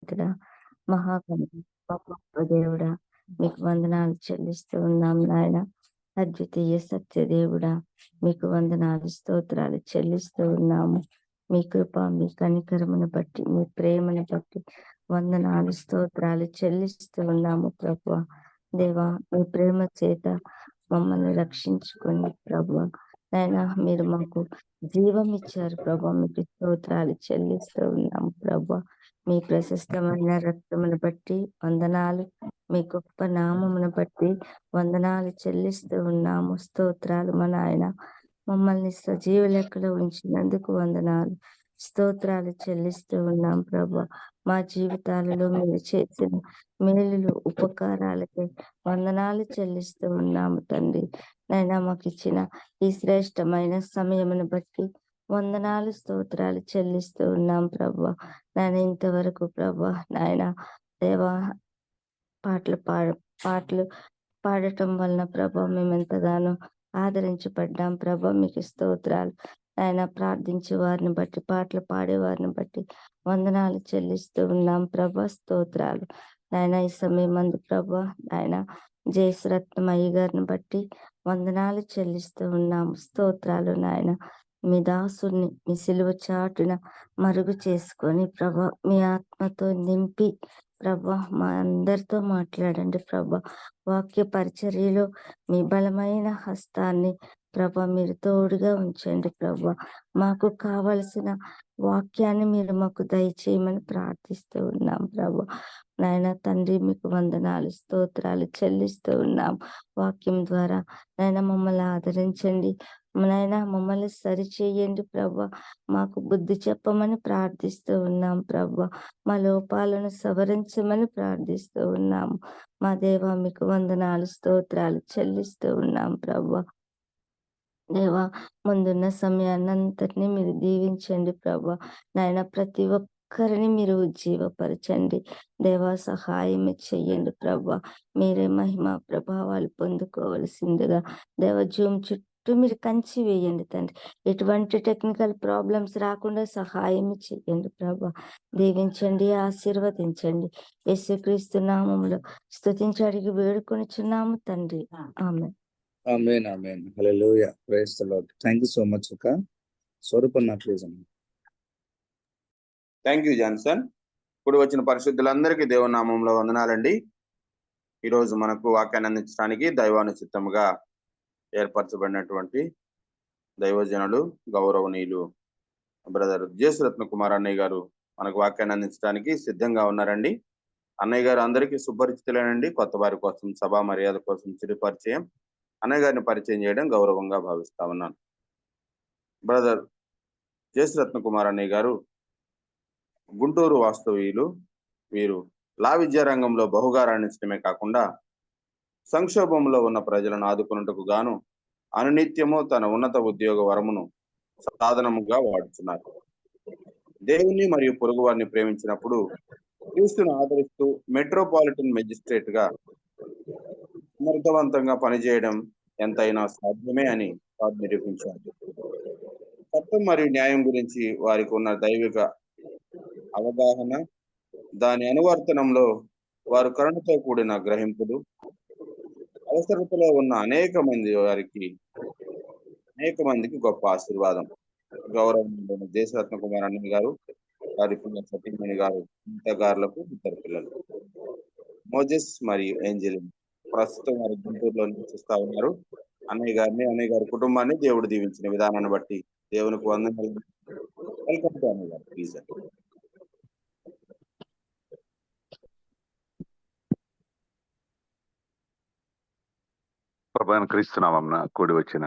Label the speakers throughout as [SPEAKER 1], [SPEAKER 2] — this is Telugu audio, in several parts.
[SPEAKER 1] పరిశుద్ధుడా, మహాగణుడా, మా గొప్ప దేవుడా, మీకు వందనాలు చెల్లిస్తూ ఉన్నాం నాయన. అద్వితీయ సత్యదేవుడా, మీకు వందనాలు స్తోత్రాలు చెల్లిస్తూ ఉన్నాము. మీ కృప, మీ కనికరమును బట్టి, మీ ప్రేమను బట్టి వందనాలు స్తోత్రాలు చెల్లిస్తూ ఉన్నాము ప్రభువా. దేవా, మీ ప్రేమ చేత మమ్మల్ని రక్షించుకొని ప్రభువా, నాయనా మీరు మాకు జీవం ఇచ్చారు ప్రభా. మీకు స్తోత్రాలు చెల్లిస్తూ ఉన్నాము ప్రభా. మీ ప్రశస్తమైన రక్తమును బట్టి వందనాలు, మీ గొప్ప నామమును బట్టి వందనాలు చెల్లిస్తూ ఉన్నాము. స్తోత్రాలు మా నాయన. మమ్మల్ని సజీవ లెక్కలో ఉంచినందుకు వందనాలు, స్తోత్రాలు చెల్లిస్తూ ఉన్నాం ప్రభా. మా జీవితాలలో మీరు చేసిన మేలులు, ఉపకారాలకి వందనాలు చెల్లిస్తూ ఉన్నాము తండ్రి. నైనా మాకు ఇచ్చిన ఈ శ్రేష్టమైన సమయమును బట్టి వందనాలు, స్తోత్రాలు చెల్లిస్తూ ఉన్నాం ప్రభా. నాయన ఇంతవరకు ప్రభా, నాయన దేవా, పాటలు పాడటం వలన ప్రభా మేము ఎంతగానో ఆదరించబడ్డాం ప్రభా. మీకు స్తోత్రాలు. ఆయన ప్రార్థించే వారిని బట్టి, పాటలు పాడే వారిని బట్టి వందనాలు చెల్లిస్తూ ఉన్నాం ప్రభా. స్తోత్రాలు. నాయన ఈ సమయం మందు ప్రభా, నాయన జయశ్రత్నమయ్య గారిని బట్టి వందనాలు చెల్లిస్తూ ఉన్నాము. స్తోత్రాలు నాయన. మీ దాసుని మీ సిలువ చాటున మరుగు చేసుకొని ప్రభా, మీ ఆత్మతో నింపి ప్రభా మా అందరితో మాట్లాడండి ప్రభా. వాక్య పరిచర్యలో మీ బలమైన హస్తాన్ని ప్రభా మీరు తోడుగా ఉంచండి ప్రభా. మాకు కావలసిన వాక్యాన్ని మీరు మాకు దయచేయమని ప్రార్థిస్తూ ఉన్నాం ప్రభా. నాయన తండ్రి, మీకు వందనాలు, స్తోత్రాలు చెల్లిస్తూ ఉన్నాం. వాక్యం ద్వారా నాయన మమ్మల్ని ఆదరించండి నాయన, మమ్మల్ని సరిచేయండి ప్రభా. మాకు బుద్ధి చెప్పమని ప్రార్థిస్తూ ఉన్నాం ప్రభా. మా లోపాలను సవరించమని ప్రార్థిస్తూ ఉన్నాము. మా దేవా, మీకు వందనాలు, స్తోత్రాలు చెల్లిస్తూ ఉన్నాం ప్రభా. దేవా, ముందున్న సమయాన్నంతటినీ మీరు దీవించండి ప్రభా. నాయన ప్రతి ఒక్కరిని మీరు ఉజ్జీవపరచండి దేవా. సహాయం చెయ్యండి ప్రభా. మీరే మహిమ ప్రభావాలు పొందుకోవలసిందిగా దేవ. జూమ్ చుట్టూ మీరు కంచి వేయండి తండ్రి. ఎటువంటి టెక్నికల్ ప్రాబ్లమ్స్ రాకుండా సహాయం చెయ్యండి ప్రభా. దీవించండి, ఆశీర్వదించండి. యేసుక్రీస్తు నామములో స్తుతించి అడిగి వేడుకొనిచున్నాము తండ్రి. Amen.
[SPEAKER 2] Amen, amen. Hallelujah. Praise the Lord. Thank you so much అక్క. స్వరూపన్న ప్లీజ్ అన్న.
[SPEAKER 3] Thank you Johnson. ఇప్పుడు వచ్చిన పరిశుద్ధులందరికీ దేవుని నామంలో వందనాలండి. ఈరోజు మనకు వాక్యాన్ని అందించడానికి దైవానుచిత్తముగా ఏర్పరచబడినటువంటి దైవజనులు, గౌరవనీయులు బ్రదర్ జేసురత్న కుమార్ అన్నయ్య గారు మనకు వాక్యాన్ని అందించడానికి సిద్ధంగా ఉన్నారండి. అన్నయ్య గారు అందరికీ సుపరిచితులేనండి. కొత్త వారి కోసం, సభా మర్యాద కోసం చిరు పరిచయం. అన్నయ్య గారిని పరిచయం చేయడం గౌరవంగా భావిస్తా ఉన్నాను. బ్రదర్ జేసురత్న కుమార్ అన్నయ్య గారు గుంటూరు వాస్తవ్యులు. వీరు లా విద్యా రంగంలో బహుగా రాణించడమే కాకుండా సంక్షోభంలో ఉన్న ప్రజలను ఆదుకున్నట్టుకు గాను అనునిత్యము తన ఉన్నత ఉద్యోగ వరమును సాధనముగా వాడుతున్నారు. దేవుని మరియు పొరుగు వారిని ప్రేమించినప్పుడు క్రీస్తును ఆదరిస్తూ మెట్రోపాలిటన్ మెజిస్ట్రేట్ గా సమర్థవంతంగా పనిచేయడం ఎంతైనా సాధ్యమే అని వారు నిరూపించారు. చట్టం మరియు న్యాయం గురించి వారికి ఉన్న దైవిక అవగాహన, దాని అనువర్తనంలో వారు కరుణతో కూడిన గ్రహింపులు, అవసరతలో ఉన్న అనేక మందికి గొప్ప ఆశీర్వాదం. గౌరవం జేసురత్న కుమార్ అన్నయ్య గారు, వారి సతీమణి గారు, గారులకు ఇద్దరు పిల్లలు మోజెస్ మరియు ఏంజెల్ ప్రస్తుతం వారి గుంటూరులో నివసిస్తా ఉన్నారు. అన్నయ్య గారి కుటుంబాన్ని దేవుడు దీవించిన విధానాన్ని బట్టి దేవునికి వందనాలు. వెల్కమ్ టు అన్నయ్య గారు, ప్లీజ్.
[SPEAKER 4] ప్రభువైన క్రీస్తు నామమున కూడి వచ్చిన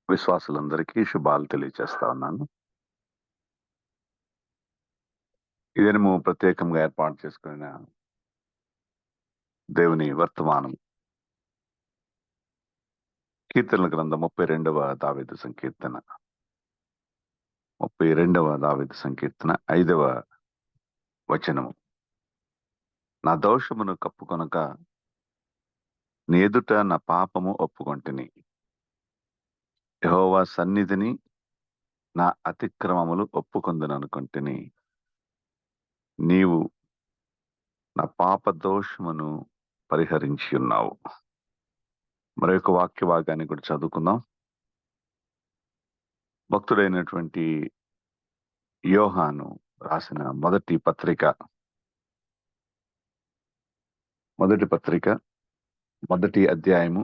[SPEAKER 4] విశ్వాసులందరికీ శుభాలు తెలియజేస్తా ఉన్నాను. ఈ దినము ప్రత్యేకంగా ఏర్పాటు చేసుకున్న దేవుని వర్తమానం కీర్తనల గ్రంథం 32వ దావీదు సంకీర్తన, 32వ దావీదు సంకీర్తన 5వ వచనము. నా దోషమును కప్పుకొనక నీ ఎదుట నా పాపము ఒప్పుకొంటిని. యెహోవా సన్నిధిని నా అతిక్రమములు ఒప్పుకొందుననుకొంటిని. నీవు నా పాప దోషమును పరిహరించి ఉన్నావు. మరొక వాక్య భాగాన్ని కూడా చదువుకుందాం. భక్తుడైనటువంటి యోహాను రాసిన మొదటి పత్రిక మొదటి అధ్యాయము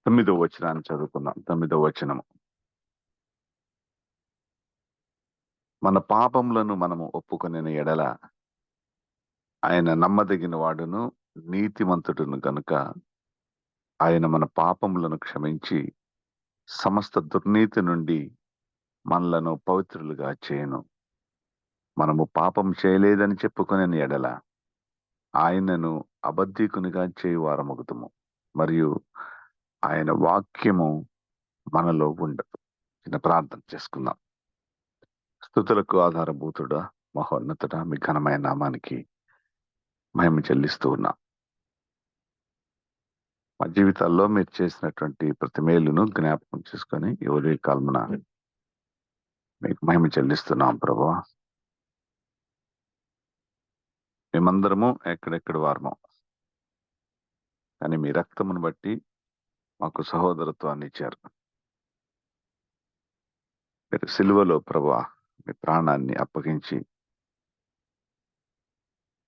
[SPEAKER 4] 9వ వచనాన్ని చదువుకుందాం. 9వ వచనము. మన పాపములను మనము ఒప్పుకొనిన ఎడల ఆయన నమ్మదగిన వాడును నీతిమంతుడును గనుక ఆయన మన పాపములను క్షమించి సమస్త దుర్నీతి నుండి మనలను పవిత్రులుగా చేయను. మనము పాపం చేయలేదని చెప్పుకొనిన ఎడల ఆయనను అబద్ధీకునిగా చేయువారమగుదుము, మరియు ఆయన వాక్యము మనలో ఉండదు. చిన్న ప్రార్థన చేసుకుందాం. స్తుతులకు ఆధారభూతుడా, మహోన్నతుడా, మీ ఘనమైన నామానికి మహిమ చెల్లిస్తూ ఉన్నా. మా జీవితాల్లో మీరు చేసినటువంటి ప్రతి మేలును జ్ఞాపకం చేసుకొని ఎవరి కాలమున మీకు మహిమ చెల్లిస్తున్నాం ప్రభువా. మేమందరము ఎక్కడెక్కడ వారము, కానీ మీ రక్తమును బట్టి మాకు సహోదరత్వాన్ని ఇచ్చారు. మీరు సిలువలో ప్రభువా మీ ప్రాణాన్ని అప్పగించి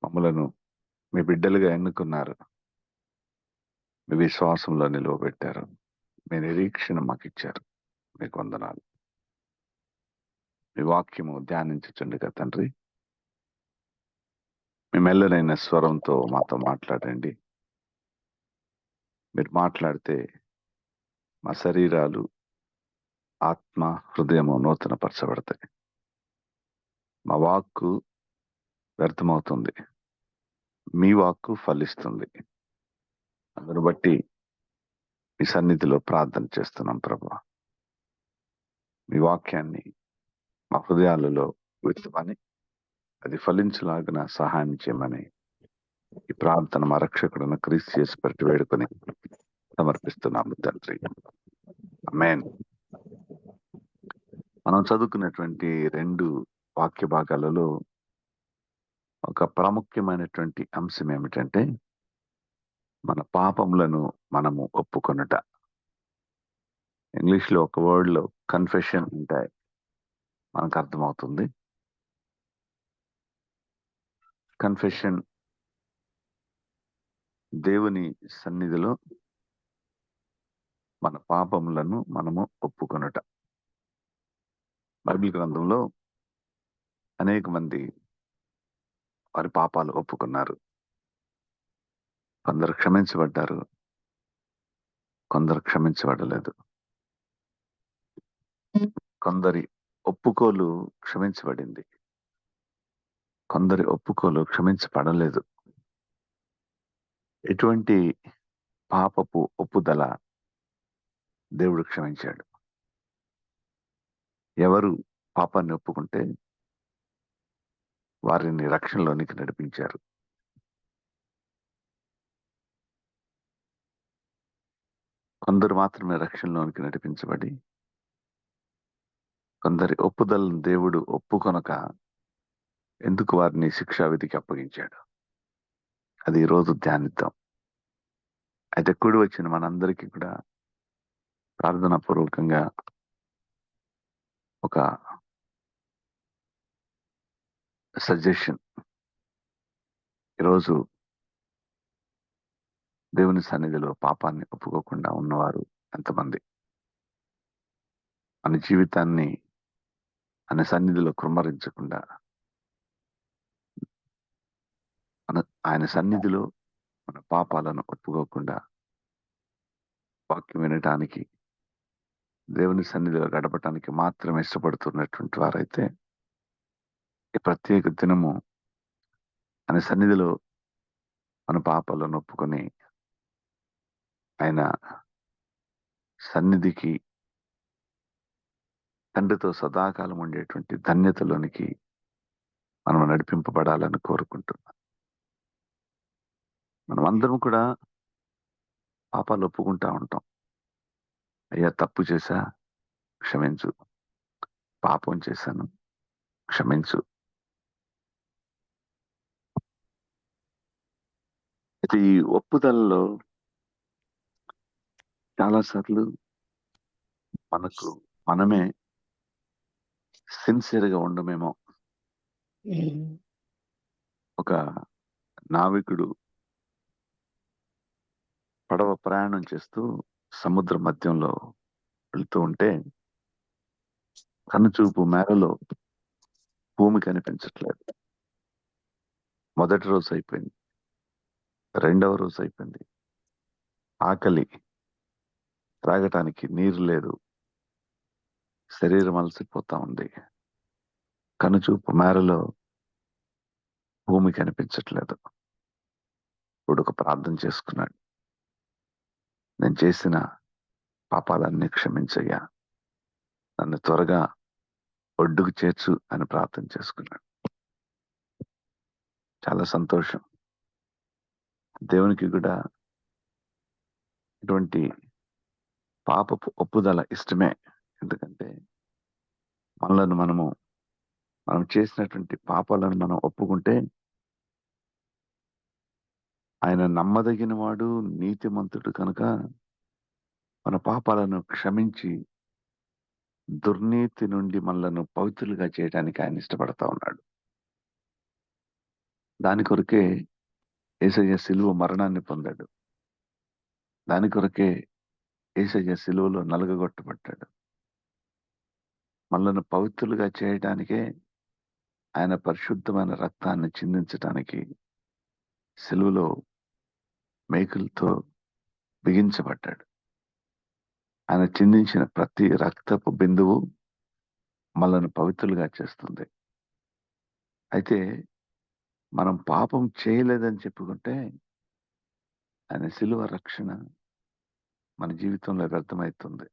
[SPEAKER 4] మమ్మలను మీ బిడ్డలుగా ఎన్నుకున్నారు. మీ విశ్వాసంలో నిలువబెట్టారు. మీ నిరీక్షణ మాకు ఇచ్చారు. మీకు వందనాలు. మీ వాక్యము ధ్యానించుచుండగా తండ్రి, మీ మెల్లనైన స్వరంతో మాతో మాట్లాడండి. మీరు మాట్లాడితే మా శరీరాలు, ఆత్మ, హృదయము నూతనపరచబడతాయి. మా వాక్కు వ్యర్థమవుతుంది, మీ వాక్కు ఫలిస్తుంది. అందును బట్టి మీ సన్నిధిలో ప్రార్థన చేస్తున్నాం ప్రభువా. మీ వాక్యాన్ని మా హృదయాలలో విత్తమని, అది ఫలించలాగిన సహాయం చేయమని ఈ ప్రార్థన మా రక్షకుడున్న క్రీస్తు చేసి పెట్టి వేడుకొని సమర్పిస్తున్నాము తండ్రి. ఆమేన్. మనం చదువుకున్నటువంటి 2 వాక్య భాగాలలో ఒక ప్రాముఖ్యమైనటువంటి అంశం ఏమిటంటే మన పాపములను మనము ఒప్పుకొనుట. ఇంగ్లీష్లో ఒక వర్డ్లో కన్ఫెషన్ అంటే మనకు అర్థమవుతుంది. కన్ఫెషన్ దేవుని సన్నిధిలో మన పాపములను మనము ఒప్పుకొనుట. బైబిల్ గ్రంథంలో అనేక మంది వారి పాపాలు ఒప్పుకున్నారు. కొందరు క్షమించబడ్డారు, కొందరు క్షమించబడలేదు. కొందరి ఒప్పుకోలు క్షమించబడింది, కొందరి ఒప్పుకోలు క్షమించబడలేదు. ఎటువంటి పాపపు ఒప్పుదల దేవుడు క్షమించాడు. ఎవరు పాపాన్ని ఒప్పుకుంటే వారిని రక్షణలోనికి నడిపించారు. కొందరు మాత్రమే రక్షణలోనికి నడిపించబడి, కొందరి ఒప్పుదలను దేవుడు ఒప్పుకొనక ఎందుకు వారిని శిక్షా విధికి అప్పగించాడు. అది ఈరోజు ధ్యానిద్దాం. అయితే కూడి వచ్చిన మనందరికీ కూడా ప్రార్థనా పూర్వకంగా ఒక సజెషన్. ఈరోజు దేవుని సన్నిధిలో పాపాన్ని ఒప్పుకోకుండా ఉన్నవారు ఎంతమంది? మన జీవితాన్ని ఆయన సన్నిధిలో కృమ్మరించకుండా, ఆయన సన్నిధిలో మన పాపాలను ఒప్పుకోకుండా వాక్యం వినటానికి, దేవుని సన్నిధిలో గడపటానికి మాత్రమే ఇష్టపడుతున్నటువంటి వారైతే ఈ ప్రత్యేక దినము ఆయన సన్నిధిలో మన పాపాలను ఒప్పుకొని ఆయన సన్నిధికి, తండ్రితో సదాకాలం ఉండేటువంటి ధన్యతలోనికి మనం నడిపింపబడాలని కోరుకుంటున్నాం. మనం అందరం కూడా పాపాలు ఒప్పుకుంటా ఉంటాం. అయ్యా తప్పు చేశా, క్షమించు. పాపం చేశాను, క్షమించు. అయితే ఈ ఒప్పుదలలో చాలా సార్లు మనమే సిన్సియర్గా ఉండమేమో. ఒక నావికుడు పడవ ప్రయాణం చేస్తూ సముద్ర మధ్యంలో వెళ్తూ ఉంటే కనుచూపు మేరలో భూమి కనిపించట్లేదు. మొదటి రోజు అయిపోయింది, రెండవ రోజు అయిపోయింది, ఆకలి, త్రాగటానికి నీరు లేదు, శరీరం అలసిపోతా ఉంది, కనుచూపు మేరలో భూమి కనిపించట్లేదు. ఇప్పుడు ఒక ప్రార్థన చేసుకున్నాడు, నేను చేసిన పాపాలన్నీ క్షమించయ్యా, నన్ను త్వరగా ఒడ్డుకు చేర్చు అని ప్రార్థన చేసుకున్నాడు. చాలా సంతోషం. దేవునికి కూడా ఇటువంటి పాపపు ఒప్పుదల ఇష్టమే. ఎందుకంటే మనం చేసినటువంటి పాపాలను మనం ఒప్పుకుంటే ఆయన నమ్మదగిన వాడు, నీతిమంతుడు కనుక మన పాపాలను క్షమించి దుర్నీతి నుండి మనలను పవిత్రులుగా చేయడానికి ఆయన ఇష్టపడతా ఉన్నాడు. దాని కొరకే యేసయ్య శిలువ మరణాన్ని పొందాడు. దాని కొరకే యేసయ్య శిలువలో నలగగొట్టబడ్డాడు. మనలను పవిత్రులుగా చేయడానికే ఆయన పరిశుద్ధమైన రక్తాన్ని చిందించడానికి శిలువలో మేకులతో బిగించబడ్డాడు. ఆయన చిందించిన ప్రతి రక్తపు బిందువు మనలను పవిత్రులుగా చేస్తుంది. అయితే మనం పాపం చేయలేదని చెప్పుకుంటే ఆయన శిలువ రక్షణ మన జీవితంలో వ్యర్థమవుతుంది.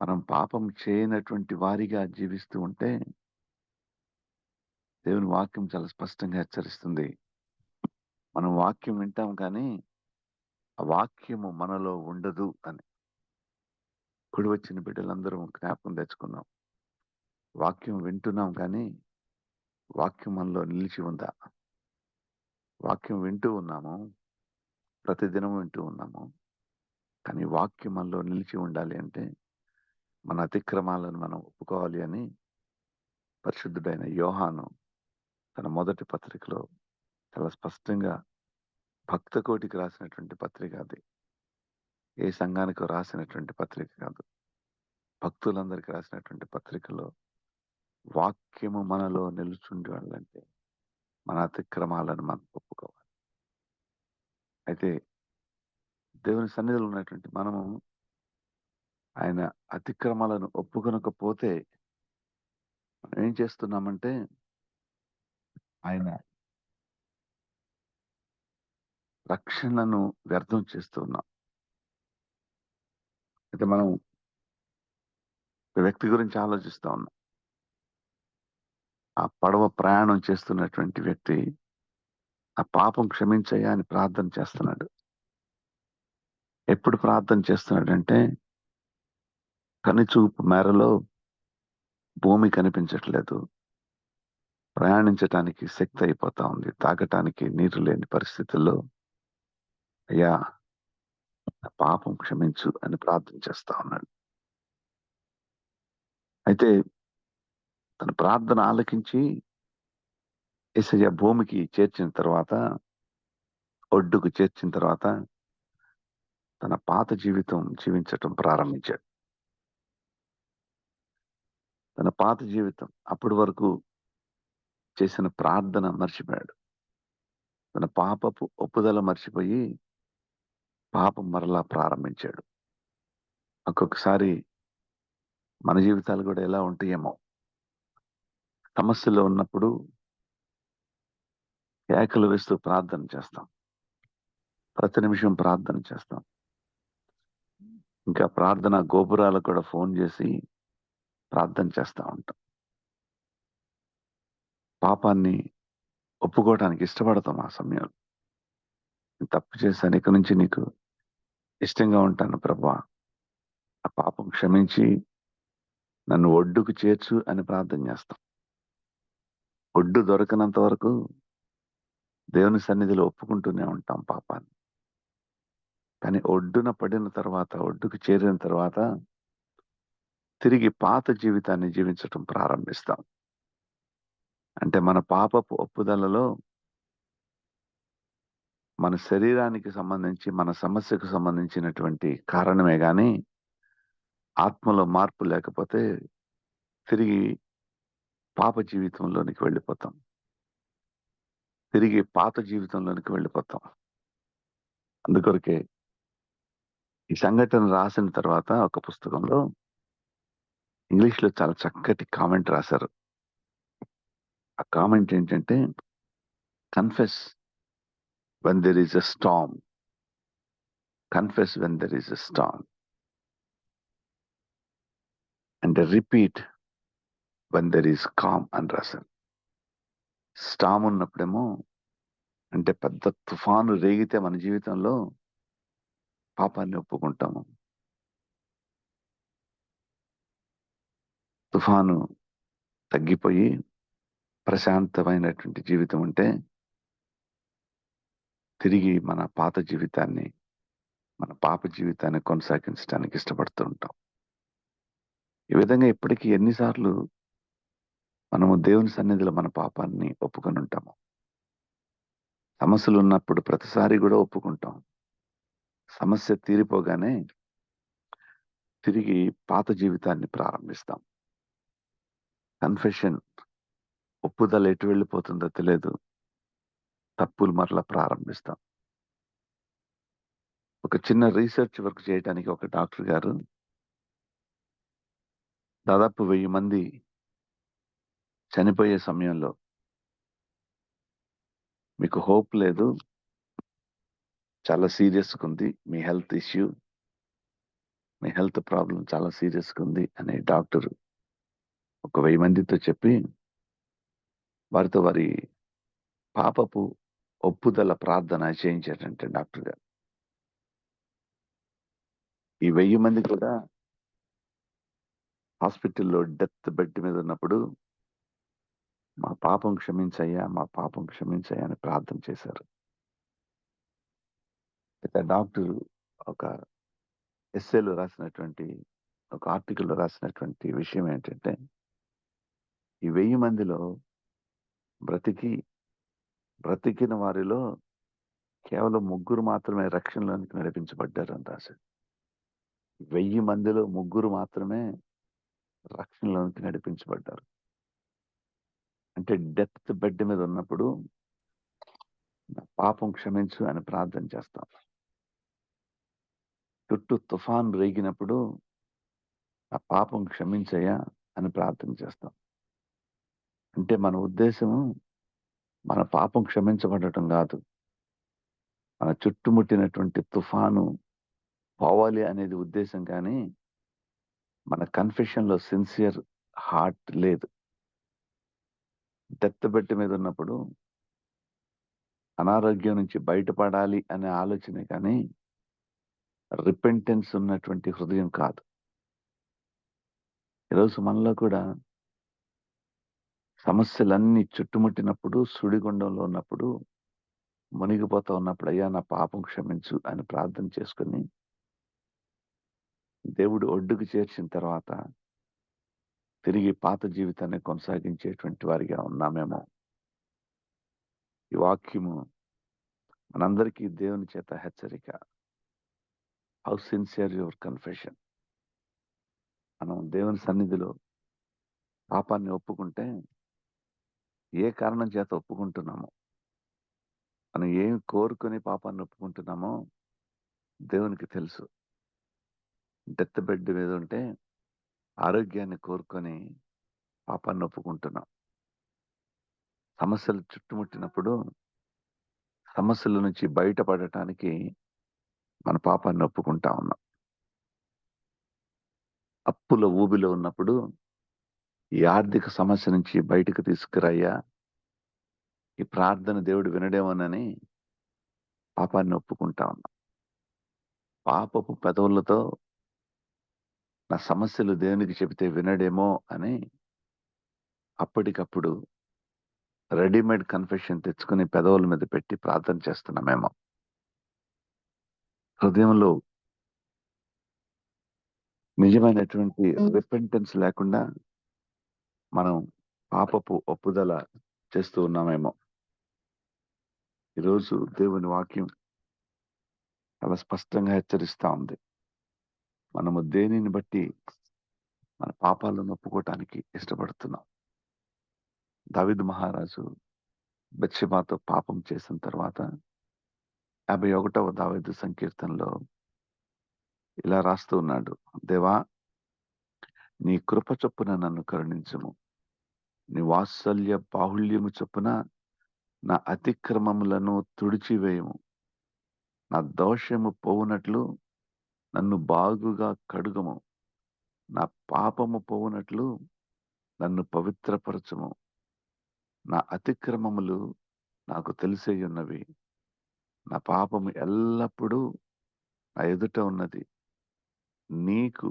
[SPEAKER 4] మనం పాపం చేయనటువంటి వారిగా జీవిస్తూ ఉంటే దేవుని వాక్యం చాలా స్పష్టంగా హెచ్చరిస్తుంది. మనం వాక్యం వింటాం కానీ ఆ వాక్యము మనలో ఉండదు అని. కుడి వచ్చిన బిడ్డలందరూ జ్ఞాపకం తెచ్చుకున్నాం. వాక్యం వింటున్నాం కానీ వాక్యం మనలో నిలిచి ఉందా? వాక్యం వింటూ ఉన్నాము, ప్రతిదినం వింటూ ఉన్నాము, కానీ వాక్యం మనలో నిలిచి ఉండాలి అంటే మన అతిక్రమాలను మనం ఒప్పుకోవాలి అని పరిశుద్ధుడైన యోహాను తన మొదటి పత్రికలో చాలా స్పష్టంగా, భక్త కోటికి రాసినటువంటి పత్రిక అది, ఏ సంఘానికి రాసినటువంటి పత్రిక కాదు, భక్తులందరికీ రాసినటువంటి పత్రికలో వాక్యము మనలో నిలుచుండాలంటే మన అతిక్రమాలను మనం ఒప్పుకోవాలి. అయితే దేవుని సన్నిధిలో ఉన్నటువంటి మనము ఆయన అతిక్రమాలను ఒప్పుకొనకపోతే మనం ఏం చేస్తున్నామంటే ఆయన రక్షణను వ్యర్థం చేస్తూ ఉన్నాం. అయితే మనం ఒక వ్యక్తి గురించి ఆలోచిస్తా ఉన్నాం. ఆ పడవ ప్రయాణం చేస్తున్నటువంటి వ్యక్తి ఆ పాపం క్షమించయ్యా అని ప్రార్థన చేస్తున్నాడు. ఎప్పుడు ప్రార్థన చేస్తున్నాడంటే కనుచూపు మేరలో భూమి కనిపించట్లేదు, ప్రయాణించటానికి శక్తి అయిపోతా ఉంది, తాగటానికి నీరు లేని పరిస్థితుల్లో అయ్యా నా పాపం క్షమించు అని ప్రార్థన చేస్తా ఉన్నాడు. అయితే తన ప్రార్థన ఆలకించి యేసయ్య భూమికి చేర్చిన తర్వాత, ఒడ్డుకు చేర్చిన తర్వాత తన పాత జీవితం జీవించటం ప్రారంభించాడు. తన పాత జీవితం అప్పటి వరకు చేసిన ప్రార్థన మర్చిపోయాడు. తన పాపపు ఒప్పుదల మర్చిపోయి పాపం మరలా ప్రారంభించాడు. ఒక్కొక్కసారి మన జీవితాలు కూడా ఎలా ఉంటాయేమో. సమస్యలో ఉన్నప్పుడు కేకలు వేస్తూ ప్రార్థన చేస్తాం, ప్రతి నిమిషం ప్రార్థన చేస్తాం, ఇంకా ప్రార్థన గోపురాలకు కూడా ఫోన్ చేసి ప్రార్థన చేస్తూ ఉంటాం. పాపాన్ని ఒప్పుకోవడానికి ఇష్టపడతాం. ఆ సమయంలో నేను తప్పు చేశాను, ఇక నుంచి నీకు ఇష్టంగా ఉంటాను ప్రభువా, ఆ పాపం క్షమించి నన్ను ఒడ్డుకు చేర్చు అని ప్రార్థన చేస్తాం. ఒడ్డు దొరకనంత వరకు దేవుని సన్నిధిలో ఒప్పుకుంటూనే ఉంటాం పాపాన్ని. కానీ ఒడ్డున పడిన తర్వాత, ఒడ్డుకు చేరిన తర్వాత తిరిగి పాత జీవితాన్ని జీవించటం ప్రారంభిస్తాం. అంటే మన పాపపు ఒప్పుదలలో మన శరీరానికి సంబంధించి, మన సమస్యకు సంబంధించినటువంటి కారణమే గాని ఆత్మలో మార్పు లేకపోతే తిరిగి పాప జీవితంలోనికి వెళ్ళిపోతాం. తిరిగి పాత జీవితంలోనికి వెళ్ళిపోతాం. అందుకొరకే ఈ సంఘటన రాసిన తర్వాత ఒక పుస్తకంలో ఇంగ్లీష్‌లో చాలా చక్కటి కామెంట్ రాశారు. ఆ కామెంట్ ఏంటంటే, confess when there is a storm. Confess when there is a storm. And repeat when there is calm అని రాశారు. స్టార్మ్ ఉన్నప్పుడేమో అంటే పెద్ద తుఫాను రేగితే మన జీవితంలో పాపాన్ని ఒప్పుకుంటాము. తుఫాను తగ్గిపోయి ప్రశాంతమైనటువంటి జీవితం ఉంటే తిరిగి మన పాత జీవితాన్ని, మన పాప జీవితాన్ని కొనసాగించడానికి ఇష్టపడుతూ ఉంటాం. ఈ విధంగా ఇప్పటికీ ఎన్నిసార్లు మనము దేవుని సన్నిధిలో మన పాపాన్ని ఒప్పుకొని ఉంటాము. సమస్యలు ఉన్నప్పుడు ప్రతిసారి కూడా ఒప్పుకుంటాం. సమస్య తీరిపోగానే తిరిగి పాత జీవితాన్ని ప్రారంభిస్తాం. కన్ఫెషన్, ఒప్పుదల ఎటు వెళ్ళిపోతుందో తెలియదు. తప్పులు మరలా ప్రారంభిస్తాం. ఒక చిన్న రీసెర్చ్ వర్క్ చేయడానికి ఒక డాక్టర్ గారు దాదాపు 1000 మంది చనిపోయే సమయంలో మీకు హోప్ లేదు, చాలా సీరియస్‌గా ఉంది, మీ హెల్త్ ఇష్యూ, మీ హెల్త్ ప్రాబ్లం చాలా సీరియస్‌గా ఉంది అని డాక్టర్ ఒక 1000 మందితో చెప్పి వారితో వారి పాపపు ఒప్పుదల ప్రార్థన చేయించారంటే డాక్టర్ గారు. ఈ 1000 మంది కూడా హాస్పిటల్‌లో డెత్ బెడ్ మీద ఉన్నప్పుడు మా పాపం క్షమించయ్యా, మా పాపం క్షమించయ్యా అని ప్రార్థన చేశారు. అయితే డాక్టర్ ఒక ఎస్సేలో రాసినటువంటి, ఒక ఆర్టికల్‌లో రాసినటువంటి విషయం ఏంటంటే, ఈ 1000 మందిలో బ్రతికిన వారిలో కేవలం 3 మాత్రమే రక్షణలోనికి నడిపించబడ్డారని రాశారు. 1000 మందిలో 3 మాత్రమే రక్షణలోనికి నడిపించబడ్డారు. అంటే డెత్ బెడ్ మీద ఉన్నప్పుడు నా పాపం క్షమించు అని ప్రార్థన చేస్తాం. చుట్టూ తుఫాన్ రేగినప్పుడు నా పాపం క్షమించయ్యా అని ప్రార్థన చేస్తాం. అంటే మన ఉద్దేశము మన పాపం క్షమించబడటం కాదు, మన చుట్టుముట్టినటువంటి తుఫాను పోవాలి అనేది ఉద్దేశం. కానీ మన కన్ఫెషన్‌లో సిన్సియర్ హార్ట్ లేదు. డెత్ బెడ్ మీద ఉన్నప్పుడు అనారోగ్యం నుంచి బయటపడాలి అనే ఆలోచనే కానీ రిపెంటెన్స్ ఉన్నటువంటి హృదయం కాదు. ఈరోజు మనలో కూడా సమస్యలన్నీ చుట్టుముట్టినప్పుడు, సుడిగుండంలో ఉన్నప్పుడు, మునిగిపోతా ఉన్నప్పుడు అయ్యా నా పాపం క్షమించు అని ప్రార్థన చేసుకొని దేవుడు ఒడ్డుకు చేర్చిన తర్వాత తిరిగి పాత జీవితాన్ని కొనసాగించేటువంటి వారిగా ఉన్నామేమో. ఈ వాక్యము మనందరికీ దేవుని చేత హెచ్చరిక. How sincere your confession. మనం దేవుని సన్నిధిలో పాపాన్ని ఒప్పుకుంటే ఏ కారణం చేత ఒప్పుకుంటున్నామో, మనం ఏం కోరుకొని పాపాన్ని ఒప్పుకుంటున్నామో దేవునికి తెలుసు. డెత్ బెడ్ మీద ఉంటే ఆరోగ్యాన్ని కోరుకొని పాపాన్ని ఒప్పుకుంటున్నాం. సమస్యలు చుట్టుముట్టినప్పుడు సమస్యల నుంచి బయటపడటానికి మన పాపాన్ని ఒప్పుకుంటా ఉన్నాం. అప్పుల ఊబిలో ఉన్నప్పుడు ఈ ఆర్థిక సమస్య నుంచి బయటకు తీసుకురయ్యా, ఈ ప్రార్థన దేవుడు వినడేమోనని పాపాన్ని ఒప్పుకుంటా ఉన్నాం. పాపపు పెదవులతో నా సమస్యలు దేవునికి చెబితే వినడేమో అని అప్పటికప్పుడు రెడీమేడ్ కన్ఫెషన్ తెచ్చుకుని పెదవుల మీద పెట్టి ప్రార్థన చేస్తున్నామేమో. హృదయంలో నిజమైనటువంటి రిపెంటెన్స్ లేకుండా మనం పాపపు ఒప్పుదల చేస్తూ ఉన్నామేమో. ఈరోజు దేవుని వాక్యం చాలా స్పష్టంగా హెచ్చరిస్తా ఉంది. మనము దేనిని బట్టి మన పాపాలను ఒప్పుకోవటానికి ఇష్టపడుతున్నాం. దావీదు మహారాజు బత్షెబాతో పాపం చేసిన తర్వాత 51వ దావీదు సంకీర్తనలో ఇలా రాస్తూ ఉన్నాడు, దేవా నీ కృప చొప్పున నన్ను కరుణించుము, నీ వాత్సల్య బాహుళ్యము చొప్పున నా అతిక్రమములను తుడిచివేయము, నా దోషము పోవునట్లు నన్ను బాగుగా కడుగుము, నా పాపము పోవునట్లు నన్ను పవిత్రపరచుము, నా అతిక్రమములు నాకు తెలిసే ఉన్నవి, నా పాపము ఎల్లప్పుడూ నా ఎదుట ఉన్నది, నీకు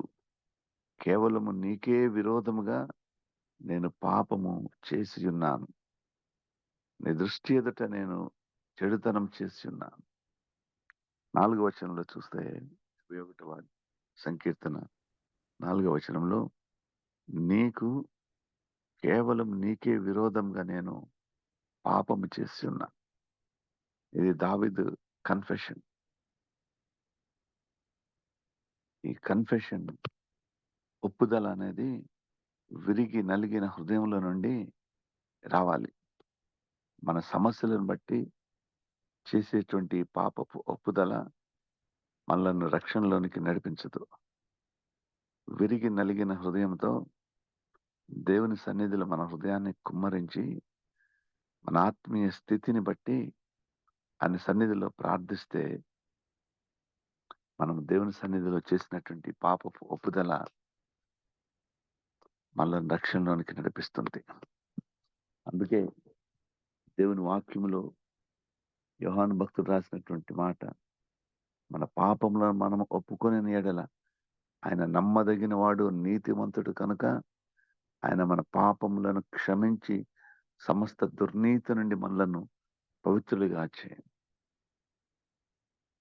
[SPEAKER 4] కేవలము నీకే విరోధముగా నేను పాపము చేసి ఉన్నాను, నీ దృష్టి ఎదుట నేను చెడుతనం చేసి ఉన్నాను. 4వ వచనంలో చూస్తే 51వ సంకీర్తన 4వ వచనంలో నీకు కేవలం నీకే విరోధంగా నేను పాపము చేసి ఉన్నా. ఇది దావీదు కన్ఫెషన్. ఈ కన్ఫెషన్ ఒప్పుదల అనేది విరిగి నలిగిన హృదయంలో నుండి రావాలి. మన సమస్యలను బట్టి చేసేటువంటి పాపపు ఒప్పుదల మనలను రక్షణలోనికి నడిపించదు. విరిగి నలిగిన హృదయంతో దేవుని సన్నిధిలో మన హృదయాన్ని కుమ్మరించి మన ఆత్మీయ స్థితిని బట్టి ఆయన సన్నిధిలో ప్రార్థిస్తే మనం దేవుని సన్నిధిలో చేసినటువంటి పాపపు ఒప్పుదల మనల్ని రక్షణలోనికి నడిపిస్తుంది. అందుకే దేవుని వాక్యములో యోహాను భక్తుడు రాసినటువంటి మాట, మన పాపములను మనం ఒప్పుకొని ఎడల ఆయన నమ్మదగిన వాడు నీతిమంతుడు కనుక ఆయన మన పాపములను క్షమించి సమస్త దుర్నీతి నుండి మనలను పవిత్రులుగా చేయండి.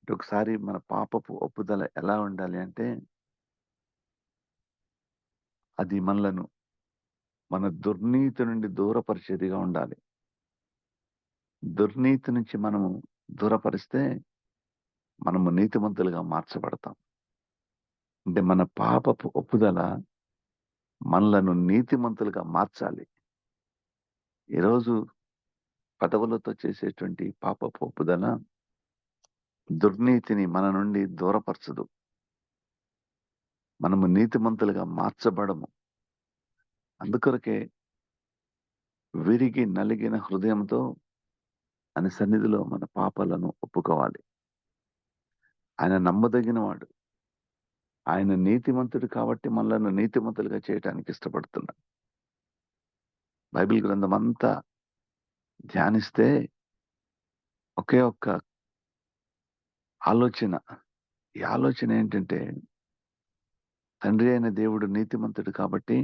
[SPEAKER 4] ఒకసారి మన పాపపు ఒప్పుదల ఎలా ఉండాలి అంటే అది మనలను మన దుర్నీతి నుండి దూరపరిచేదిగా ఉండాలి. దుర్నీతి నుంచి మనము దూరపరిస్తే మనము నీతిమంతులుగా మార్చబడతాం. అంటే మన పాపపు ఒప్పుదల మనలను నీతిమంతులుగా మార్చాలి. ఈరోజు పదవులతో చేసేటువంటి పాపపు ఒప్పుదల దుర్నీతిని మన నుండి దూరపరచదు. మనము నీతిమంతులుగా మార్చబడము. అందుకొరకే విరిగి నలిగిన హృదయంతో ఆయన సన్నిధిలో మన పాపాలను ఒప్పుకోవాలి. ఆయన నమ్మదగిన వాడు, ఆయన నీతిమంతుడు కాబట్టి మనలను నీతిమంతులుగా చేయడానికి ఇష్టపడుతున్నాడు. బైబిల్ గ్రంథం అంతా ధ్యానిస్తే ఒకే ఒక్క ఆలోచన. ఈ ఆలోచన ఏంటంటే తండ్రి అయిన దేవుడు నీతిమంతుడు కాబట్టి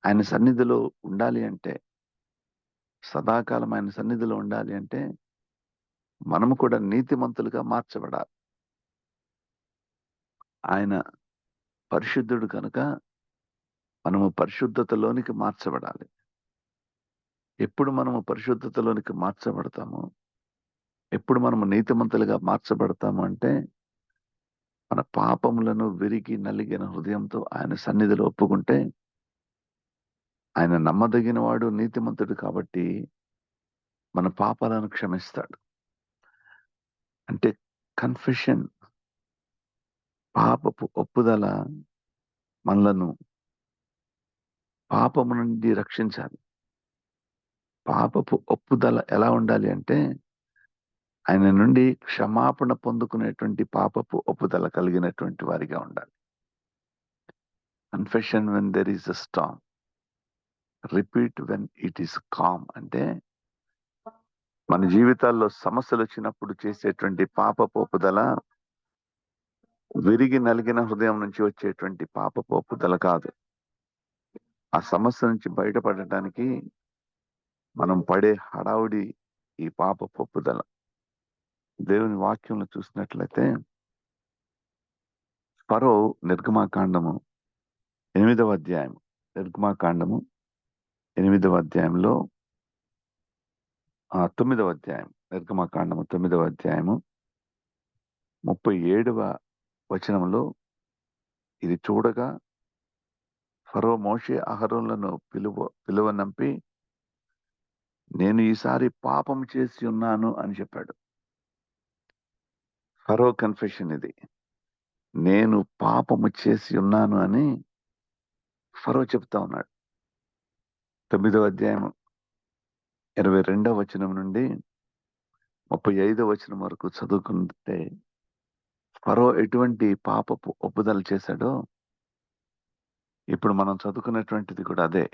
[SPEAKER 4] ఆయన సన్నిధిలో ఉండాలి అంటే, సదాకాలం ఆయన సన్నిధిలో ఉండాలి అంటే మనము కూడా నీతిమంతులుగా మార్చబడాలి. ఆయన పరిశుద్ధుడు కనుక మనము పరిశుద్ధతలోనికి మార్చబడాలి. ఎప్పుడు మనము పరిశుద్ధతలోనికి మార్చబడతామో, ఎప్పుడు మనము నీతిమంతులుగా మార్చబడతాము అంటే మన పాపములను విరిగి నలిగిన హృదయంతో ఆయన సన్నిధిలో ఒప్పుకుంటే ఆయన నమ్మదగిన వాడు నీతిమంతుడు కాబట్టి మన పాపాలను క్షమిస్తాడు. అంటే కన్ఫెషన్, పాపపు ఒప్పుదల మనలను పాపము నుండి రక్షించాలి. పాపపు ఒప్పుదల ఎలా ఉండాలి అంటే ఆయన నుండి క్షమాపణ పొందుకునేటువంటి పాపపు ఒప్పుదల కలిగినటువంటి వారిగా ఉండాలి. Confession when there is a Storm, repeat when it is com. అంటే మన జీవితాల్లో సమస్యలు వచ్చినప్పుడు చేసేటువంటి పాపపు ఒప్పుదల విరిగి నలిగిన హృదయం నుంచి వచ్చేటువంటి పాపపు ఒప్పుదల కాదు. ఆ సమస్య నుంచి బయటపడటానికి మనం పడే హడావుడి ఈ పాపపు ఒప్పుదల. దేవుని వాక్యంలో చూసినట్లయితే ఫరో నిర్గమాకాండము 8వ అధ్యాయం, నిర్గమాకాండము 8వ అధ్యాయంలో 9వ అధ్యాయం, నిర్గమాకాండము 9వ అధ్యాయము 37వ వచనంలో ఇది చూడగా ఫరో మోషే అహరోనులను పిలువనంపి నేను ఈసారి పాపం చేసి ఉన్నాను అని చెప్పాడు. ఫరో కన్ఫెషన్ ఇది. నేను పాపము చేసి ఉన్నాను అని ఫరో చెప్తా ఉన్నాడు. 9వ అధ్యాయం 22వ వచనం నుండి 35వ వచనం వరకు చదువుకుంటే ఫరో ఎటువంటి పాపపు ఒప్పుదల చేశాడో ఇప్పుడు మనం చదువుకున్నటువంటిది కూడా అదే.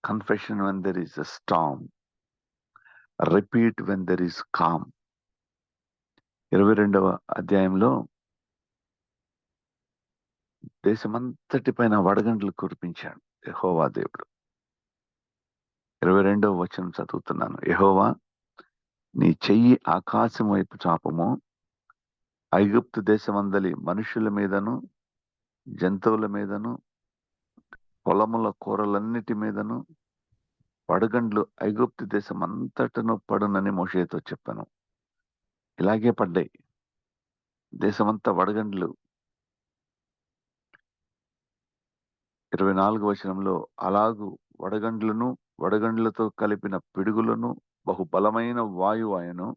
[SPEAKER 4] Confession when there is a storm, repeat when there is calm. 22వ అధ్యాయంలో దేశమంతటి పైన వడగండ్లు కురిపించాడు యెహోవా దేవుడు. 22వ వచనం చదువుతున్నాను. యెహోవా నీ చెయ్యి ఆకాశం వైపు చాపము, ఐగుప్తు దేశమందలి మనుషుల మీదను జంతువుల మీదను పొలముల కూరలన్నిటి మీదను వడగండ్లు ఐగుప్తు దేశం అంతటను పడునని మోషేతో చెప్పాను. ఇలాగే పడ్డాయి. దేశమంతా వడగండ్లు. 24వ వచనంలో అలాగు వడగండ్లను వడగండ్లతో కలిపిన పిడుగులను బహుబలమైన వాయువు ఆయను,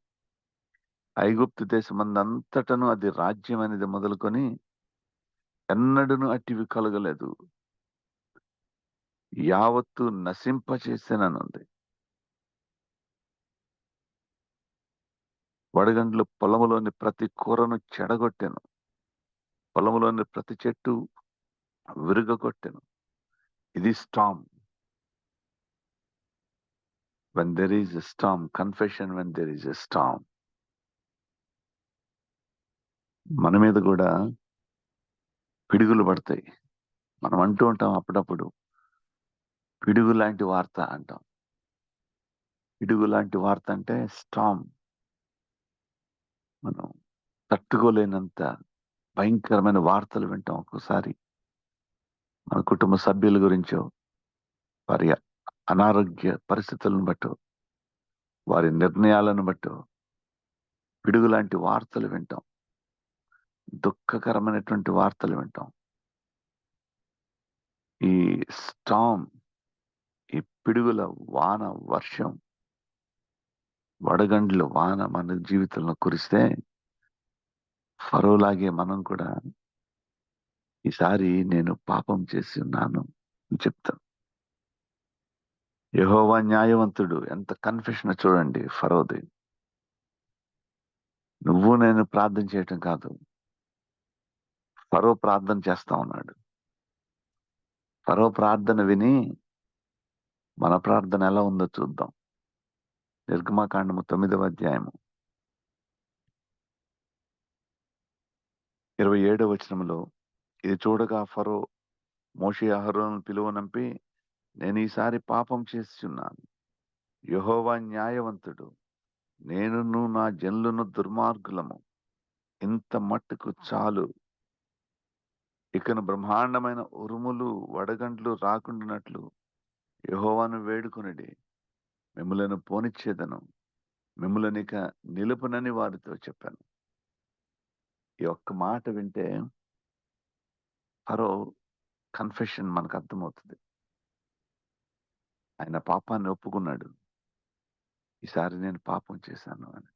[SPEAKER 4] ఐగుప్తు దేశమందంతటను అది రాజ్యం అనేది మొదలుకొని ఎన్నడూను అట్టివి కలగలేదు, యావత్తు నశింపచేసేననుంది. వడగండ్లు పొలములోని ప్రతి కూరను చెడగొట్టెను, పొలములోని ప్రతి చెట్టు విరుగగొట్టెను. ఇది storm. When there is a storm, confession when there is a storm. మన మీద కూడా పిడుగులు పడతాయి. మనం అంటూ ఉంటాం అప్పుడప్పుడు, పిడుగు లాంటి వార్త అంటాం. పిడుగు లాంటి వార్త అంటే స్టామ్. మనం తట్టుకోలేనంత భయంకరమైన వార్తలు వింటాం. ఒక్కోసారి మన కుటుంబ సభ్యుల గురించో, వారి అనారోగ్య పరిస్థితులను బట్టో, వారి నిర్ణయాలను బట్టో పిడుగు లాంటి వార్తలు వింటాం. దుఃఖకరమైనటువంటి వార్తలు వింటాం. ఈ స్టామ్, ఈ పిడుగుల వాన, వర్షం, వడగండ్ల వాన మన జీవితంలో కురిస్తే ఫరోలాగే మనం కూడా ఈసారి నేను పాపం చేసి ఉన్నాను అని చెప్తాం. యెహోవా న్యాయవంతుడు. ఎంత కన్ఫెషన్ చూడండి ఫరోది. నువ్వు నేను ప్రార్థన చేయటం కాదు, ఫరో ప్రార్థన చేస్తా ఉన్నాడు. ఫరో ప్రార్థన విని మన ప్రార్థన ఎలా ఉందో చూద్దాం. నిర్గమాకాండము 9వ అధ్యాయము 27వ వచనంలో ఇది చూడగా ఫరో మోషే అహరోనును పిలువనంపి నేను ఈసారి పాపం చేసి ఉన్నాను, యెహోవా న్యాయవంతుడు, నేనును నా జనులను దుర్మార్గులము, ఇంత మట్టుకు చాలు, ఇకను బ్రహ్మాండమైన ఉరుములు వడగండ్లు రాకుండానట్లు యెహోవాను వేడుకొనిడి, మిమ్ములను పోనిచ్చేదను, మిమ్ములనిక నిలుపునని వారితో చెప్పాను. ఈ ఒక్క మాట వింటే ఫరో కన్ఫెషన్ మనకు అర్థమవుతుంది. ఆయన పాపాన్ని ఒప్పుకున్నాడు. ఈసారి నేను పాపం చేశాను అని.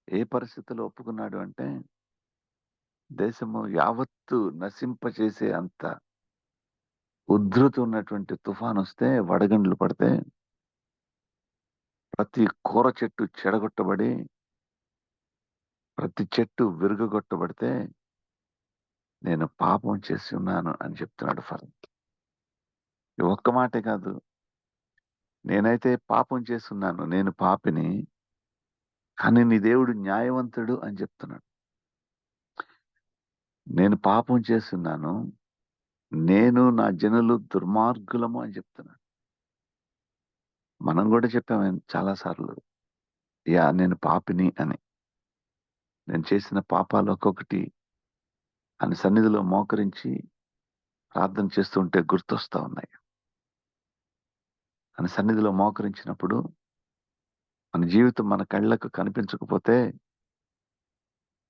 [SPEAKER 4] ఏ పరిస్థితిలో ఒప్పుకున్నాడు అంటే, దేశము యావత్తు నశింపచేసే అంత ఉధృతి ఉన్నటువంటి తుఫాన్ వస్తే, వడగండ్లు పడితే ప్రతి కూర చెట్టు చెడగొట్టబడి ప్రతి చెట్టు విరుగగొట్టబడితే నేను పాపం చేసి ఉన్నాను అని చెప్తున్నాడు ఫరో. ఈ ఒక్క మాటే కాదు, నేనైతే పాపం చేస్తున్నాను, నేను పాపిని, కానీ నీ దేవుడు న్యాయవంతుడు అని చెప్తున్నాడు. నేను పాపం చేస్తున్నాను, నేను నా జనులు దుర్మార్గులము అని చెప్తున్నాను. మనం కూడా చెప్పాము చాలా సార్లు, నేను పాపిని అని. నేను చేసిన పాపాలు ఒక్కొక్కటి ఆయన సన్నిధిలో మోకరించి ప్రార్థన చేస్తుంటే గుర్తొస్తా ఉన్నాయి. ఆయన సన్నిధిలో మోకరించినప్పుడు మన జీవితం మన కళ్ళకు కనిపించకపోతే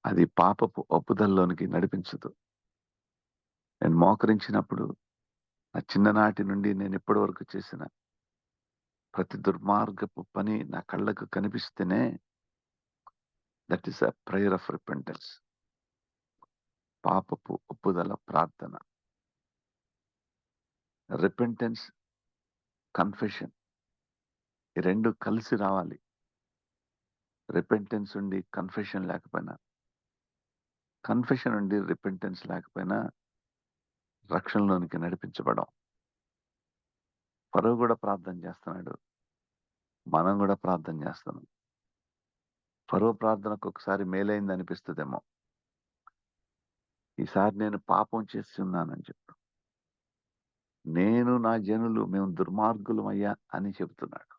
[SPEAKER 4] అది పాపపు ఒప్పుదల్లోనికి నడిపించదు. నేను మోకరించినప్పుడు నా చిన్ననాటి నుండి నేను ఇప్పటి వరకు చేసిన ప్రతి దుర్మార్గపు పని నా కళ్ళకు కనిపిస్తేనే that is a prayer of repentance, పాపపు ఒప్పుదల ప్రార్థన. రిపెంటెన్స్, కన్ఫెషన్, ఈ రెండు కలిసి రావాలి. రిపెంటెన్స్ ఉండి కన్ఫెషన్ లేకపోయినా, కన్ఫెషన్ ఉండి రిపెంటెన్స్ లేకపోయినా రక్షణలోనికి నడిపించబడం. ఫరో కూడా ప్రార్థన చేస్తున్నాడు, మనం కూడా ప్రార్థన చేస్తున్నాం. ఫరో ప్రార్థనకు ఒకసారి మేలైంది అనిపిస్తుందేమో, ఈసారి నేను పాపం చేసి ఉన్నానని చెప్పు, నేను నా జనులు మేము దుర్మార్గులమయ్యా అని చెప్తున్నాడు.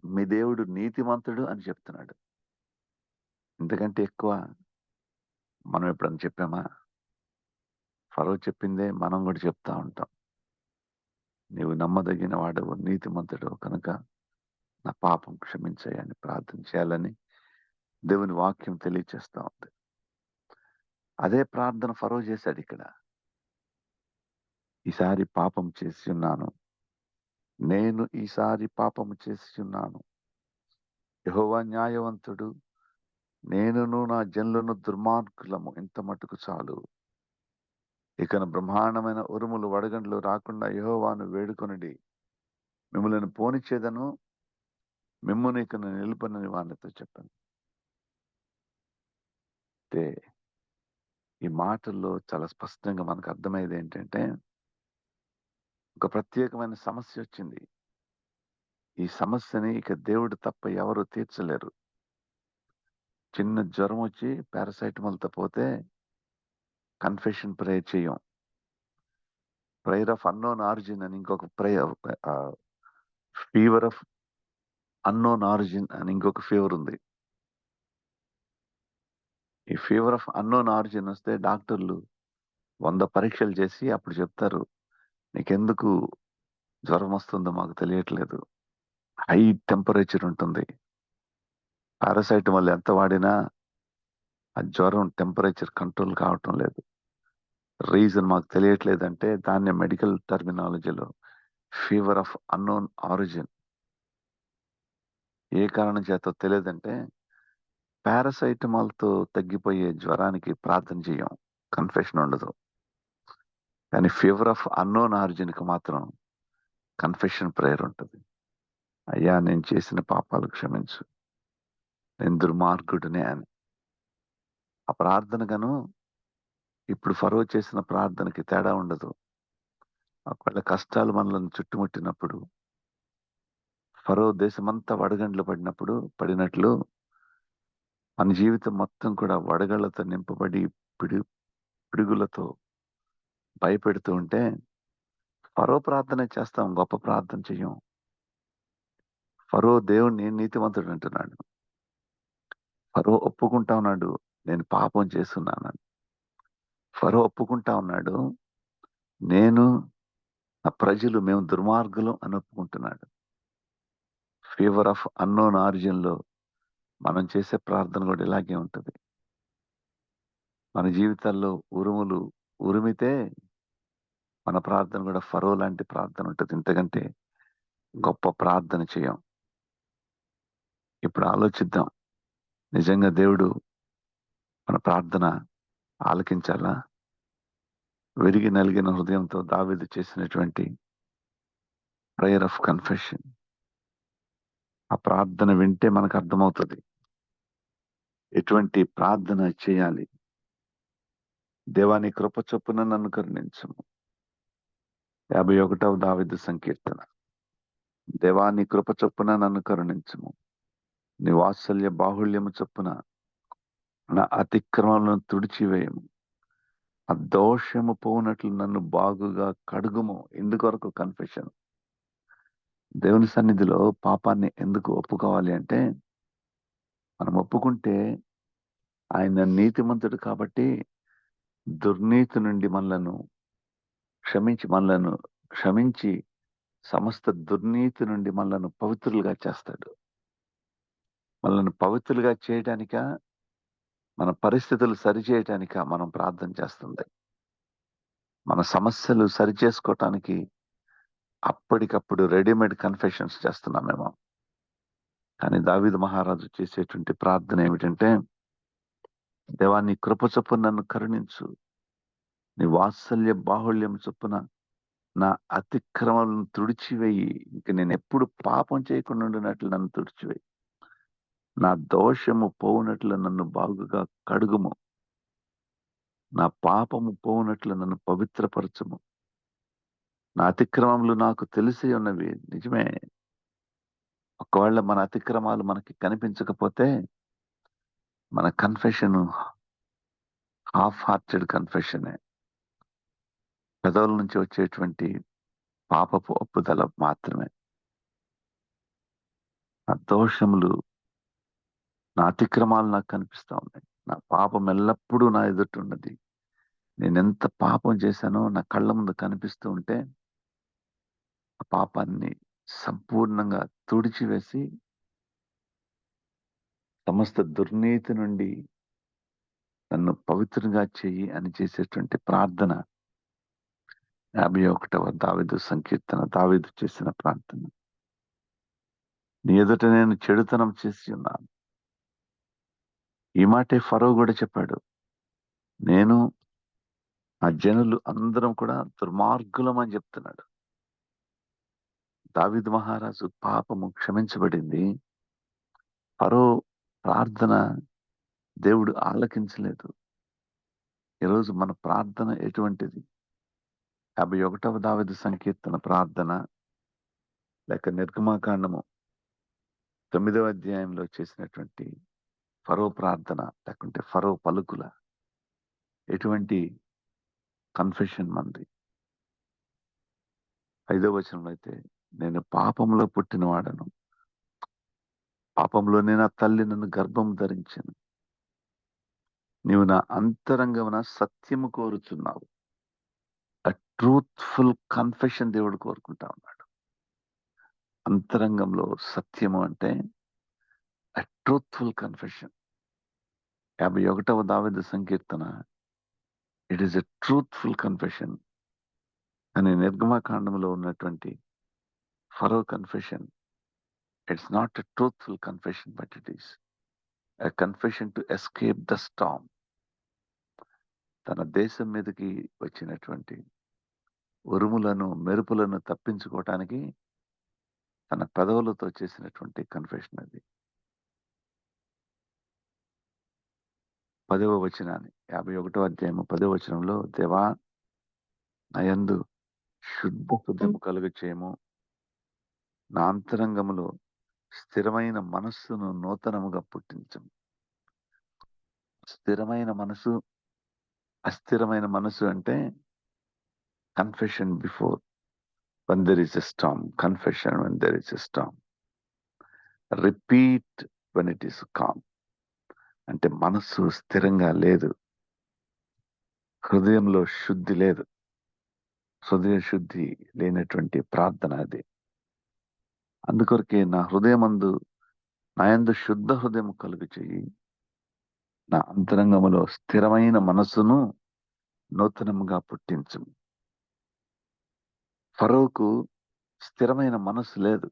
[SPEAKER 4] మీ దేవుడు నీతిమంతుడు అని చెప్తున్నాడు. ఇంతకంటే ఎక్కువ మనం ఎప్పుడన్నా చెప్పామా? ఫరో చెప్పిందే మనం కూడా చెప్తా ఉంటాం. నీవు నమ్మదగిన వాడవు, నీతిమంతుడు కనుక నా పాపం క్షమించాయని ప్రార్థన చేయాలని దేవుని వాక్యం తెలియచేస్తా ఉంది. అదే ప్రార్థన ఫరో చేశాడు ఇక్కడ. ఈసారి పాపం చేసి ఉన్నాను, నేను ఈసారి పాపము చేసి ఉన్నాను, యెహోవా న్యాయవంతుడు, నేనును నా జనులను దుర్మార్గులము, ఇంత మటుకు చాలు. ఇకను బ్రహ్మాండమైన ఉరుములు వడగండ్లు రాకుండా యెహోవాను వేడుకొనుడి, మిమ్మల్ని పోనిచ్చేదను, మిమ్మును ఇకను నిలుపనని వానితో చెప్పాను. అంటే ఈ మాటల్లో చాలా స్పష్టంగా మనకు అర్థమయ్యేది ఏంటంటే, ఒక ప్రత్యేకమైన సమస్య వచ్చింది. ఈ సమస్యని ఇక దేవుడు తప్ప ఎవరు తీర్చలేరు. చిన్న జ్వరం వచ్చి పారాసైటమాల్తో పోతే కన్ఫెషన్ ప్రేయర్ చేయం. ప్రేయర్ ఆఫ్ అన్నోన్ ఆరిజిన్ అని ఇంకొక prayer, fever of unknown origin అని ఇంకొక ఫీవర్ ఉంది. ఈ ఫీవర్ ఆఫ్ అన్నోన్ ఆరిజిన్ వస్తే డాక్టర్లు 100 పరీక్షలు చేసి అప్పుడు చెప్తారు, నీకెందుకు జ్వరం వస్తుందో మాకు తెలియట్లేదు. హై టెంపరేచర్ ఉంటుంది. పారాసైటమాల్ ఎంత వాడినా ఆ జ్వరం టెంపరేచర్ కంట్రోల్ కావటం లేదు. రీజన్ మాకు తెలియట్లేదంటే దాన్ని మెడికల్ టర్మినాలజీలో ఫీవర్ ఆఫ్ అన్నోన్ ఆరిజిన్. ఏ కారణం చేత తెలియదంటే పారాసైటమాల్తో తగ్గిపోయే జ్వరానికి ప్రార్థన చేయం, కన్ఫెషన్ ఉండదు. కానీ ఫీవర్ ఆఫ్ అన్నోన్ ఆరిజిన్కి మాత్రం కన్ఫెషన్ ప్రేయర్ ఉంటుంది. అయ్యా నేను చేసిన పాపాలు క్షమించు, నేను దుర్మార్గుడినే అని. ఆ ప్రార్థనగాను ఇప్పుడు ఫరో చేసిన ప్రార్థనకి తేడా ఉండదు. ఒకవేళ కష్టాలు మనల్ని చుట్టుముట్టినప్పుడు, ఫరో దేశమంతా వడగండ్లు పడినట్లు మన జీవితం మొత్తం కూడా వడగళ్లతో నింపబడి పిడుగులతో భయపెడుతూ ఉంటే ఫరో ప్రార్థన చేస్తాం, గొప్ప ప్రార్థన చెయ్యం. ఫరో దేవుణ్ణి నీతిమంతుడు అంటున్నాడు. ఫరో ఒప్పుకుంటా ఉన్నాడు, నేను పాపం చేస్తున్నానని. ఫరో ఒప్పుకుంటా ఉన్నాడు, నేను నా ప్రజలు మేము దుర్మార్గులు అని ఒప్పుకుంటున్నాడు. ఫీవర్ ఆఫ్ అన్నోన్ ఆరిజిన్ లో మనం చేసే ప్రార్థన కూడా ఇలాగే ఉంటుంది. మన జీవితాల్లో ఉరుములు ఉరిమితే మన ప్రార్థన కూడా ఫరో లాంటి ప్రార్థన ఉంటుంది. ఇంతకంటే గొప్ప ప్రార్థన చేయం. ఇప్పుడు ఆలోచిద్దాం, నిజంగా దేవుడు మన ప్రార్థన ఆలకించాలా? విరిగి నలిగిన హృదయంతో దావీదు చేసినటువంటి ప్రేయర్ ఆఫ్ కన్ఫెషన్, ఆ ప్రార్థన వింటే మనకు అర్థమవుతుంది ఎటువంటి ప్రార్థన చేయాలి. దేవాని కృప చొప్పున నన్ను కరుణించుము. 51వ దావీదు సంకీర్తన. దేవాని కృప చొప్పున నన్ను కరుణించుము, నీ వాత్సల్య బాహుళ్యము చొప్పున నా అతిక్రమాలను తుడిచివేయము, ఆ దోషము పోనట్లు నన్ను బాగుగా కడుగుము. ఇందుకొరకు కన్ఫెషన్. దేవుని సన్నిధిలో పాపాన్ని ఎందుకు ఒప్పుకోవాలి అంటే, మనం ఒప్పుకుంటే ఆయన నీతిమంతుడు కాబట్టి దుర్నీతి నుండి మనలను క్షమించి సమస్త దుర్నీతి నుండి మనలను పవిత్రులుగా చేస్తాడు. మనల్ని పవిత్రులుగా చేయటానిక, మన పరిస్థితులు సరిచేయటానిక మనం ప్రార్థన చేస్తుంది. మన సమస్యలు సరిచేసుకోవటానికి అప్పటికప్పుడు రెడీమేడ్ కన్ఫెషన్స్ చేస్తున్నామేమో. కానీ దావీదు మహారాజు చేసేటువంటి ప్రార్థన ఏమిటంటే, దేవా నీ కృప చొప్పున నన్ను కరుణించు, నీ వాత్సల్య బాహుళ్యం చొప్పున నా అతిక్రమాలను తుడిచివేయి. ఇంక నేను ఎప్పుడు పాపం చేయకుండా ఉండినట్లు నన్ను తుడిచివేయి. నా దోషము పోవునట్లు నన్ను బాగుగా కడుగుము, నా పాపము పోవునట్లు నన్ను పవిత్రపరచుము. నా అతిక్రమములు నాకు తెలిసి ఉన్నవి, నిజమే. ఒకవేళ మన అతిక్రమాలు మనకి కనిపించకపోతే మన కన్ఫెషన్ హాఫ్ హార్టెడ్ కన్ఫెషనే, పెదవుల నుంచి వచ్చేటువంటి పాపపు ఒప్పుదల మాత్రమే. నా దోషములు, నా అతిక్రమాలు నాకు కనిపిస్తా ఉన్నాయి. నా పాపం ఎల్లప్పుడూ నా ఎదుటున్నది. నేనెంత పాపం చేశానో నా కళ్ళ ముందు కనిపిస్తూ ఉంటే ఆ పాపాన్ని సంపూర్ణంగా తుడిచివేసి సమస్త దుర్నీతి నుండి నన్ను పవిత్రంగా చెయ్యి అని చేసేటువంటి ప్రార్థన 51వ దావీదు సంకీర్తన. దావీదు చేసిన ప్రార్థన. నీ ఎదుట నేను చెడుతనం చేసి ఉన్నాను. ఈ మాటే ఫరో కూడా చెప్పాడు, నేను ఆ జనులు అందరం కూడా దుర్మార్గులం అని చెప్తున్నాడు. దావీదు మహారాజు పాపము క్షమించబడింది, ఫరో ప్రార్థన దేవుడు ఆలకించలేదు. ఈరోజు మన ప్రార్థన ఎటువంటిది? 51వ దావీదు సంకీర్తన ప్రార్థన లేక నిర్గమాకాండము 9వ అధ్యాయంలో చేసినటువంటి ఫరో ప్రార్థన లేకుంటే ఫరో పలుకుల ఎటువంటి కన్ఫెషన్ మంది? 5వ వచనంలో అయితే, నేను పాపంలో పుట్టినవాడను, పాపంలోనే నా తల్లి నన్ను గర్భం ధరించను, నీవు నా అంతరంగమున సత్యము కోరుచున్నావు. అ ట్రూత్ఫుల్ కన్ఫెషన్ దేవుడు కోరుకుంటా ఉన్నాడు. అంతరంగంలో సత్యము అంటే అ ట్రూత్ఫుల్ కన్ఫెషన్. 51వ దావీదు సంకీర్తన, it is a truthful confession. అని నిర్గమాకాండంలో ఉన్నటువంటి ఫరో confession, it's not a truthful confession, but it is a confession to escape the storm. తన దేశం మీదకి వచ్చినటువంటి ఉరుములను మెరుపులను తప్పించుకోవటానికి తన పెదవులతో చేసినటువంటి కన్ఫెషన్ అది. 10వ వచనాన్ని 51వ అధ్యాయము 10వ వచనంలో, దేవా నా యందు శుద్ధ హృదయము కలుగ చేయము, నా అంతరంగములో స్థిరమైన మనస్సును నూతనముగా పుట్టించము. స్థిరమైన మనసు, అస్థిరమైన మనసు అంటే confession before when there is a storm, confession when there is a storm, repeat when it is calm. అంటే మనస్సు స్థిరంగా లేదు, హృదయంలో శుద్ధి లేదు. హృదయ శుద్ధి లేనటువంటి ప్రార్థన అది. అందుకొరకే నా హృదయమందు నా యందు శుద్ధ హృదయం కలుగు చెయ్యి, నా అంతరంగములో స్థిరమైన మనస్సును నూతనముగా పుట్టించు. ఫరోకు స్థిరమైన మనస్సు లేదు.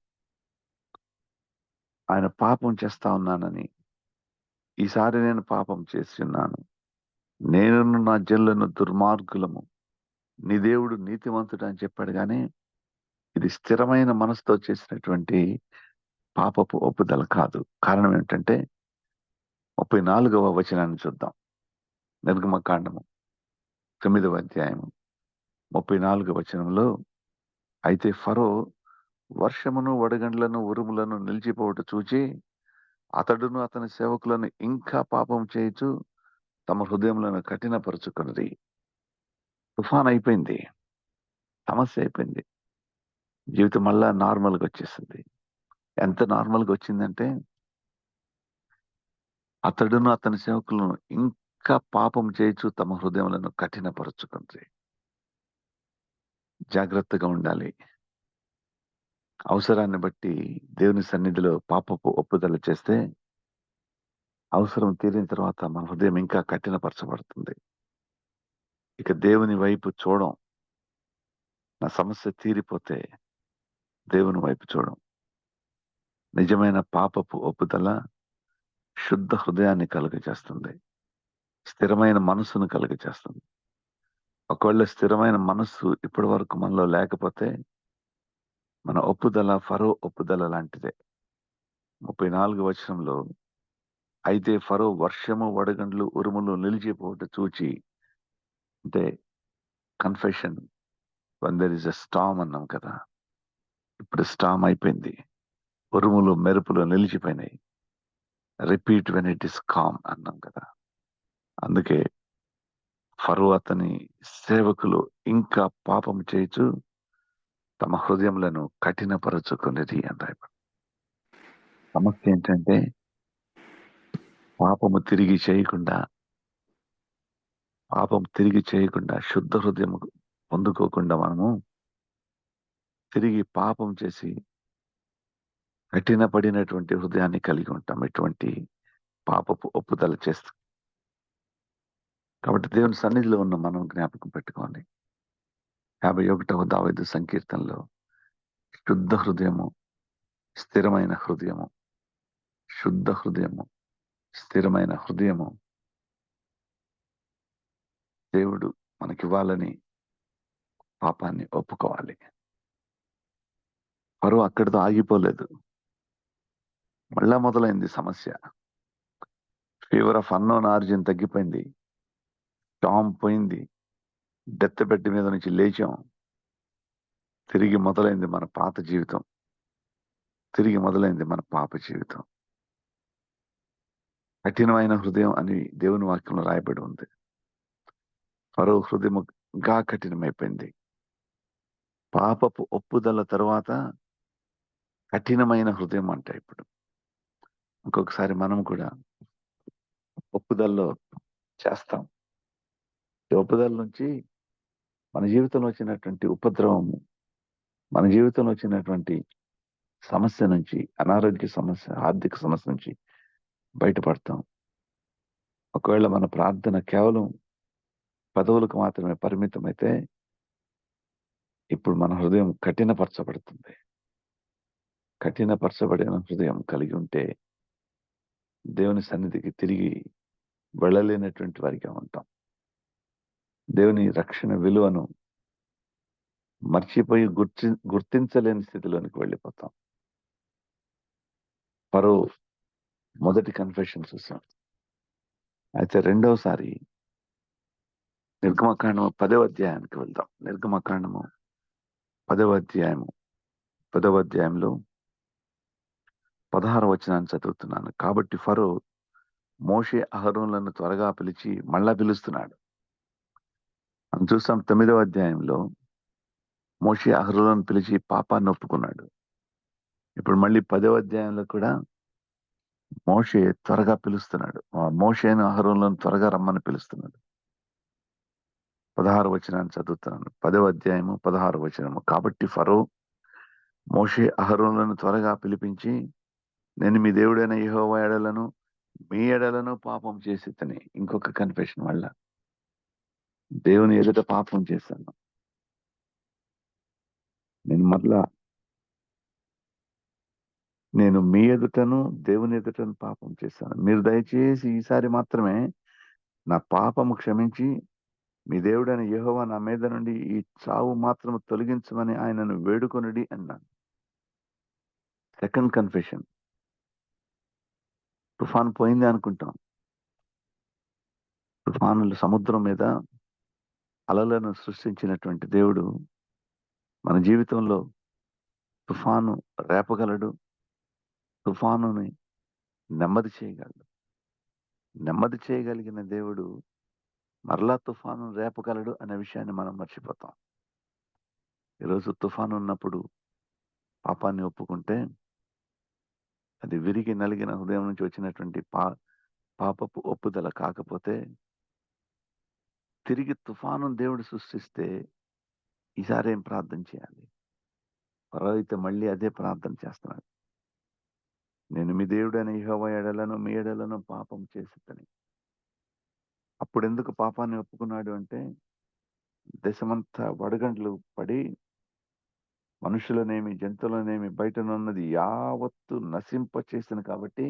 [SPEAKER 4] ఆయన పాపం చేస్తా ఉన్నానని, ఈసారి నేను పాపం చేసి ఉన్నాను, నేను నా జనులను దుర్మార్గులము, నీ దేవుడు నీతిమంతుడు అని చెప్పాడు. కానీ ఇది స్థిరమైన మనసుతో చేసినటువంటి పాపపు ఒప్పుదల కాదు. కారణం ఏంటంటే 34వ వచనాన్ని చూద్దాం. నిర్గమకాండము 9వ అధ్యాయము 34వ వచనంలో, అయితే ఫరో వర్షమును వడగండ్లను ఉరుములను నిలిచిపోవట చూచి అతడును అతని సేవకులను ఇంకా పాపం చేయుచు తమ హృదయములను కఠినపరుచుకున్నది. తుఫాన్ అయిపోయింది, సమస్య అయిపోయింది, జీవితం మళ్ళా నార్మల్గా వచ్చేసింది. ఎంత నార్మల్గా వచ్చిందంటే అతడును అతని సేవకులను ఇంకా పాపం చేయుచు తమ హృదయములను కఠినపరుచుకున్నది. జాగ్రత్తగా ఉండాలి. అవసరాన్ని బట్టి దేవుని సన్నిధిలో పాపపు ఒప్పుదల చేస్తే అవసరం తీరిన తర్వాత మన హృదయం ఇంకా కఠినపరచబడుతుంది. ఇక దేవుని వైపు చూడం. నా సమస్య తీరిపోతే దేవుని వైపు చూడం. నిజమైన పాపపు ఒప్పుదల శుద్ధ హృదయాన్ని కలుగజేస్తుంది, స్థిరమైన మనస్సును కలుగజేస్తుంది. ఒకవేళ స్థిరమైన మనస్సు ఇప్పటి వరకు మనలో లేకపోతే మన ఒప్పుదల ఫరో ఒప్పుదల లాంటిదే. 34 వచనంలో, అయితే ఫరో వర్షము వడగండ్లు ఉరుములు నిలిచిపోవట చూచి, అంటే confession when there is a storm అన్నాం కదా, ఇప్పుడు స్టామ్ అయిపోయింది, ఉరుములు మెరుపులు నిలిచిపోయినాయి. Repeat when it is calm అన్నాం కదా. అందుకే ఫరో అతని సేవకులు ఇంకా పాపం చేయుచు తమ హృదయములను కఠినపరచుకునేది అని రాయబడింది. సమస్య ఏంటంటే పాపం తిరిగి చేయకుండా శుద్ధ హృదయం పొందుకోకుండా మనము తిరిగి పాపం చేసి కఠినపడినటువంటి హృదయాన్ని కలిగి ఉంటాం, ఎటువంటి పాపపు ఒప్పుదల చేస్తాం. కాబట్టి దేవుని సన్నిధిలో ఉన్న మనం జ్ఞాపకం పెట్టుకోండి. 51వ దావీదు సంకీర్తనలో శుద్ధ హృదయము, స్థిరమైన హృదయము, శుద్ధ హృదయము, స్థిరమైన హృదయము దేవుడు మనకివ్వాలని పాపాన్ని ఒప్పుకోవాలి. ఫరో అక్కడితో ఆగిపోలేదు, మళ్ళా మొదలైంది సమస్య. ఫీవర్ ఆఫ్ అన్నోన్ ఆరిజిన్ తగ్గిపోయింది, టామ్ పోయింది, డెత్ బెడ్ మీద నుంచి లేచాం, తిరిగి మొదలైంది మన పాత జీవితం, తిరిగి మొదలైంది మన పాప జీవితం. కఠినమైన హృదయం అని దేవుని వాక్యంలో రాయబడి ఉంది. ఫరో హృదయం ఇంకా కఠినమైపోయింది. పాపపు ఒప్పుదల తరువాత కఠినమైన హృదయం అంటే ఇప్పుడు ఇంకొకసారి మనం కూడా ఒప్పుదలలో చేస్తాం. ఈ ఒప్పుదల నుంచి మన జీవితంలో వచ్చినటువంటి ఉపద్రవము, మన జీవితంలో వచ్చినటువంటి సమస్య నుంచి, అనారోగ్య సమస్య, ఆర్థిక సమస్య నుంచి బయటపడతాం. ఒకవేళ మన ప్రార్థన కేవలం పదవులకు మాత్రమే పరిమితమైతే ఇప్పుడు మన హృదయం కఠినపరచబడుతుంది. కఠినపరచబడిన హృదయం కలిగి ఉంటే దేవుని సన్నిధికి తిరిగి వెళ్ళలేనటువంటి వారిగా ఉంటాం. దేవుని రక్షణ విలువను మర్చిపోయి గుర్తించలేని స్థితిలోనికి వెళ్ళిపోతాం. ఫరో మొదటి కన్ఫెషన్ చూసాం. అయితే రెండవసారి నిర్గమకాండము 10వ అధ్యాయానికి వెళ్దాం. నిర్గమకాండము 10వ అధ్యాయంలో 16వ వచనాన్ని చదువుతున్నాను. కాబట్టి ఫరో మోషే అహరోనులను త్వరగా పిలిచి మళ్ళా పిలుస్తున్నాడు. మనం చూసాం 9వ అధ్యాయంలో మోషే అహరోనులను పిలిచి పాపాన్ని ఒప్పుకున్నాడు. ఇప్పుడు మళ్ళీ 10వ అధ్యాయంలో కూడా మోషే త్వరగా పిలుస్తున్నాడు. మోషేను అహరోనులను త్వరగా రమ్మని పిలుస్తున్నాడు. 16వ వచనాన్ని చదువుతున్నాను. 10వ అధ్యాయము 16వ వచనము. కాబట్టి ఫరో మోషే అహరోనులను త్వరగా పిలిపించి, నేను మీ దేవుడైన యెహోవా ఎడలను మీ ఎడలను పాపం చేసి తని. ఇంకొక కన్ఫెషన్, వల్ల దేవుని ఎదుట పాపం చేశాను. నేను మీ ఎదుటను దేవుని ఎదుటను పాపం చేశాను. మీరు దయచేసి ఈసారి మాత్రమే నా పాపము క్షమించి మీ దేవుడైన యెహోవా నా మీద నుండి ఈ చావు మాత్రం తొలగించమని ఆయనను వేడుకొనుడి అన్నాను. Second confession. తుఫాను పోయింది అనుకుంటాం. తుఫానులు సముద్రం మీద అలలను సృష్టించినటువంటి దేవుడు మన జీవితంలో తుఫాను రేపగలడు. తుఫానుని నెమ్మది చేయగలడు. నెమ్మది చేయగలిగిన దేవుడు మరలా తుఫాను రేపగలడు అనే విషయాన్ని మనం మర్చిపోతాం. ఈరోజు తుఫాను ఉన్నప్పుడు పాపాన్ని ఒప్పుకుంటే అది విరిగి నలిగిన హృదయం నుంచి వచ్చినటువంటి పాపపు ఒప్పుదల కాకపోతే, తిరిగి తుఫాను దేవుడు సృష్టిస్తే ఈసారి ఏం ప్రార్థన చేయాలి? ఫరో అయితే మళ్ళీ అదే ప్రార్థన చేస్తున్నాడు. నేను మీ దేవుడైన యెహోవా ఎడలను మీ ఎడలను పాపం చేసితిని. అప్పుడెందుకు పాపాన్ని ఒప్పుకున్నాడు అంటే, దేశమంతా వడగండ్లు పడి మనుషులనేమి జంతువులనేమి బయటనున్నది యావత్తు నశింప చేసిన కాబట్టి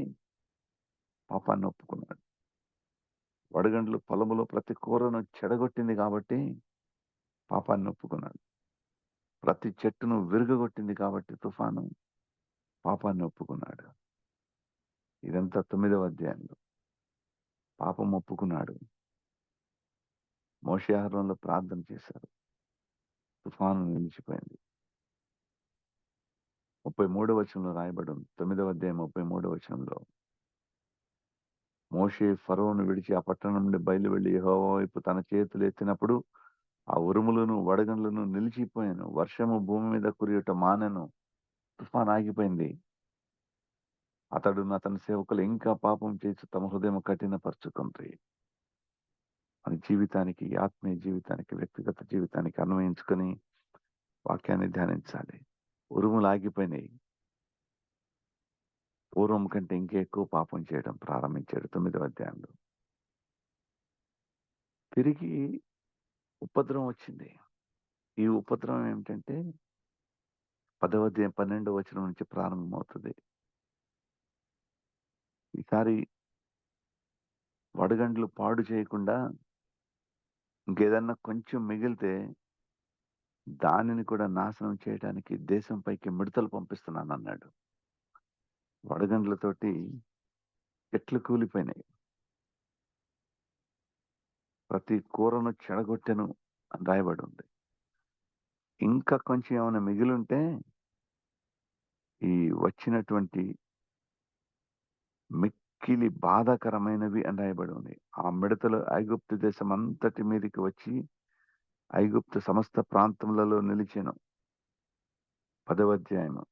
[SPEAKER 4] పాపాన్ని ఒప్పుకున్నాడు. వడగండ్లు పొలములో ప్రతి కూరను చెడగొట్టింది కాబట్టి పాపాన్ని ఒప్పుకున్నాడు. ప్రతి చెట్టును విరగగొట్టింది కాబట్టి తుఫాను పాపాన్ని ఒప్పుకున్నాడు. ఇదంతా 9వ అధ్యాయంలో పాపం ఒప్పుకున్నాడు. మోషే అహరోనులు ప్రార్థన చేశారు. తుఫాను నిలిచిపోయింది. 33వ వచనంలో రాయబడి ఉంది. 9వ అధ్యాయం 33వ వచనంలో, మోషే ఫరోను విడిచి ఆ పట్టణం నుండి బయలు వెళ్లి యెహోవా వైపు తన చేతులు ఎత్తినప్పుడు ఆ ఉరుములను వడగండ్లను నిలిచిపోయాను. వర్షము భూమి మీద కురియుట మానెను. తుఫాను ఆగిపోయింది. అతడును అతని సేవకులు ఇంకా పాపం చేసి తమ హృదయం కఠినపరుచుకుంది. మన జీవితానికి, ఆత్మీయ జీవితానికి, వ్యక్తిగత జీవితానికి అన్వయించుకొని వాక్యాన్ని ధ్యానించాలి. ఉరుములు ఆగిపోయినాయి. పూర్వం కంటే ఇంకా ఎక్కువ పాపం చేయడం ప్రారంభించాడు 9వ అధ్యాయంలో. తిరిగి ఉపద్రవం వచ్చింది. ఈ ఉపద్రవం ఏమిటంటే 10వ అధ్యాయం 12వ వచనం నుంచి ప్రారంభమవుతుంది. ఈసారి వడగండ్లు పాడు చేయకుండా ఇంకేదన్నా కొంచెం మిగిలితే దానిని కూడా నాశనం చేయడానికి దేశంపైకి మిడతలు పంపిస్తున్నానన్నాడు. వడగండ్లతోటి చెట్లు కూలిపోయినాయి. ప్రతి కూరను చెడగొట్టెను అని రాయబడి ఉంది. ఇంకా కొంచెం ఏమైనా మిగిలుంటే ఈ వచ్చినటువంటి మిక్కిలి బాధాకరమైనవి అని రాయబడి ఉంది. ఆ మిడతలు ఐగుప్తు దేశం అంతటి మీదకి వచ్చి ఐగుప్తు సమస్త ప్రాంతములలో నిలిచెను. 10వ అధ్యాయము.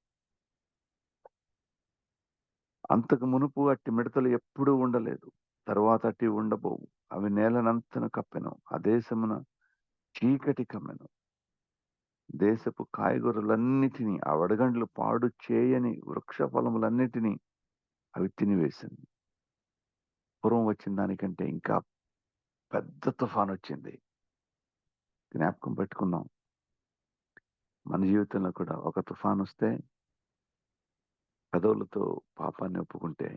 [SPEAKER 4] అంతకు మునుపు అట్టి మిడతలు ఎప్పుడూ ఉండలేదు. తరువాత అట్టి ఉండబోవు. అవి నేలనంతను కప్పెను. ఆ దేశమున చీకటి కమ్మెను. దేశపు కాయగూరలన్నిటినీ, ఆ వడగండ్లు పాడు చేయని వృక్ష ఫలములన్నిటినీ అవి తినివేసింది. పూర్వం వచ్చిన దానికంటే ఇంకా పెద్ద తుఫాను వచ్చింది. జ్ఞాపకం పెట్టుకున్నాం. మన జీవితంలో కూడా ఒక తుఫాను వస్తే పెదవులతో పాపాన్ని ఒప్పుకుంటే,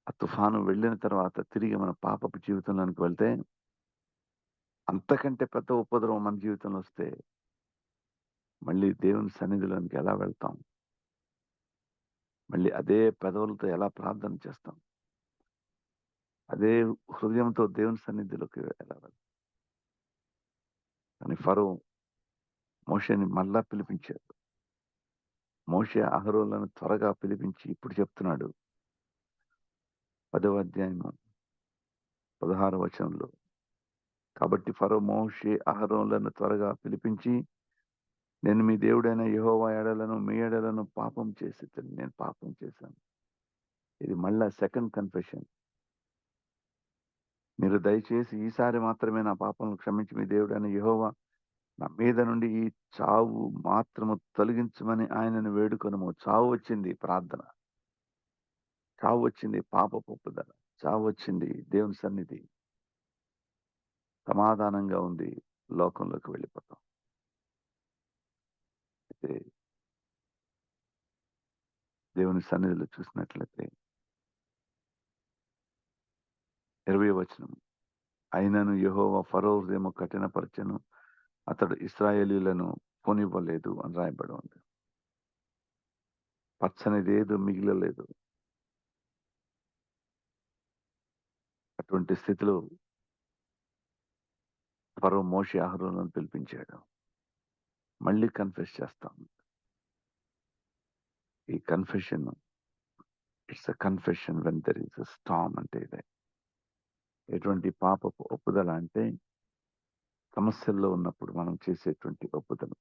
[SPEAKER 4] ఆ తుఫాను వెళ్ళిన తర్వాత తిరిగి మన పాపపు జీవితంలోనికి వెళ్తే, అంతకంటే పెద్ద ఉపద్రవం మన జీవితంలో వస్తే మళ్ళీ దేవుని సన్నిధిలోనికి ఎలా వెళ్తాం? మళ్ళీ అదే పెదవులతో ఎలా ప్రార్థన చేస్తాం? అదే హృదయంతో దేవుని సన్నిధిలోకి ఎలా వెళ్తాం? కానీ ఫరో మోషేని మళ్ళా పిలిపించాడు. మోషే అహరోనులను త్వరగా పిలిపించి ఇప్పుడు చెప్తున్నాడు. 10వ అధ్యాయము 16వ వచనంలో, కాబట్టి ఫరో మోషే అహరోనులను త్వరగా పిలిపించి, నేను మీ దేవుడైన యెహోవా ఎడలను మీ ఎడలను పాపం చేసి నేను పాపం చేశాను. ఇది మళ్ళా సెకండ్ కన్ఫెషన్. మీరు దయచేసి ఈసారి మాత్రమే నా పాపలను క్షమించి మీ దేవుడైన యెహోవా నా మీద నుండి ఈ చావు మాత్రము తొలగించమని ఆయనను వేడుకొనుము. చావు వచ్చింది, ప్రార్థన. చావు వచ్చింది, పాపపు ఒప్పుదల. చావు వచ్చింది, దేవుని సన్నిధి. సమాధానంగా ఉంది, లోకంలోకి వెళ్ళిపోతాం. అయితే దేవుని సన్నిధిలో చూసినట్లయితే 20వ వచనం, అయినను యెహోవా ఫరో హృదయము కఠినపరచెను, అతడు ఇశ్రాయేలీయులను పోనివ్వలేదు అని రాయబడి ఉంది. పచ్చనిది ఏదో మిగిలలేదు. అటువంటి స్థితిలో ఫరో మోషే అహరోనులను పిలిపించాడు. మళ్ళీ కన్ఫెస్ చేస్తాం. ఈ confession it's a confession when there is a Storm అంటే ఇదే. ఎటువంటి పాపపు ఒప్పుదల అంటే సమస్యల్లో ఉన్నప్పుడు మనం చేసేటువంటి ఒప్పుదల.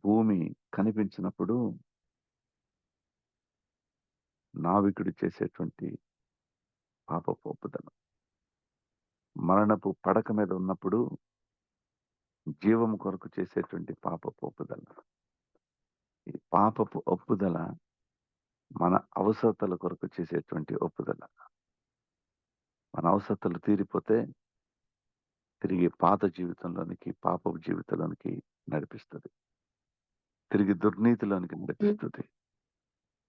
[SPEAKER 4] భూమి కనిపించినప్పుడు నావికుడు చేసేటువంటి పాపపు ఒప్పుదల. మరణపు పడక మీద ఉన్నప్పుడు జీవము కొరకు చేసేటువంటి పాపపు ఒప్పుదల. ఈ పాపపు ఒప్పుదల మన అవసరతల కొరకు చేసేటువంటి ఒప్పుదల. మన అవసరతలు తీరిపోతే తిరిగి పాత జీవితంలోనికి, పాపపు జీవితంలోనికి నడిపిస్తుంది. తిరిగి దుర్నీతిలోనికి నడిపిస్తుంది.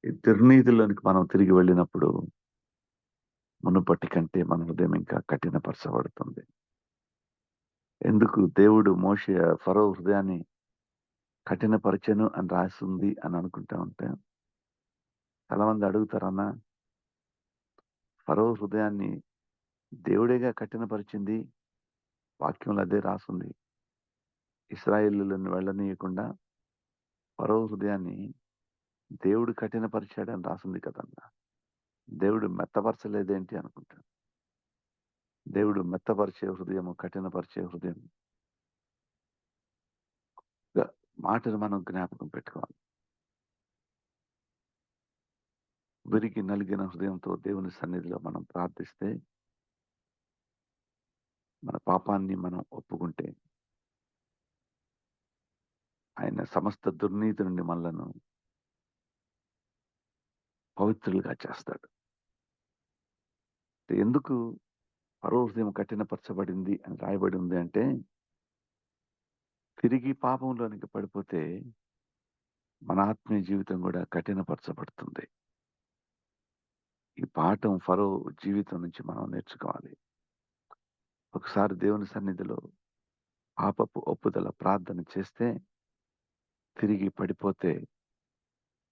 [SPEAKER 4] ఈ దుర్నీతిలోనికి మనం తిరిగి వెళ్ళినప్పుడు మునుపటి కంటే మన హృదయం ఇంకా కఠినపరచబడుతుంది. ఎందుకు దేవుడు ఫరో హృదయాన్ని కఠినపరచెను అని రాసింది అని అనుకుంటా ఉంటే చాలా మంది అడుగుతారన్నా, ఫరో హృదయాన్ని దేవుడేగా కఠినపరిచింది, వాక్యంలో అదే రాసింది. ఇశ్రాయేలులను వెళ్ళనీయకుండా ఫరో హృదయాన్ని దేవుడు కఠినపరిచాడని రాసింది కదన్నా. దేవుడు మెత్తపరచలేదేంటి అనుకుంటాను. దేవుడు మెత్తపరిచే హృదయము, కఠినపరిచే హృదయం మాటను మనం జ్ఞాపకం పెట్టుకోవాలి. విరిగి నలిగిన హృదయంతో దేవుని సన్నిధిలో మనం ప్రార్థిస్తే, మన పాపాన్ని మనం ఒప్పుకుంటే ఆయన సమస్త దుర్నీతి నుండి మనలను పవిత్రులుగా చేస్తాడు. ఎందుకు ఫరో హృదయం కఠినపరచబడింది అని రాయబడి ఉంది అంటే, తిరిగి పాపంలోనికి పడిపోతే మన ఆత్మీయ జీవితం కూడా కఠినపరచబడుతుంది. ఈ పాఠం ఫరో జీవితం నుంచి మనం నేర్చుకోవాలి. ఒకసారి దేవుని సన్నిధిలో పాపపు ఒప్పుదల ప్రార్థన చేస్తే తిరిగి పడిపోతే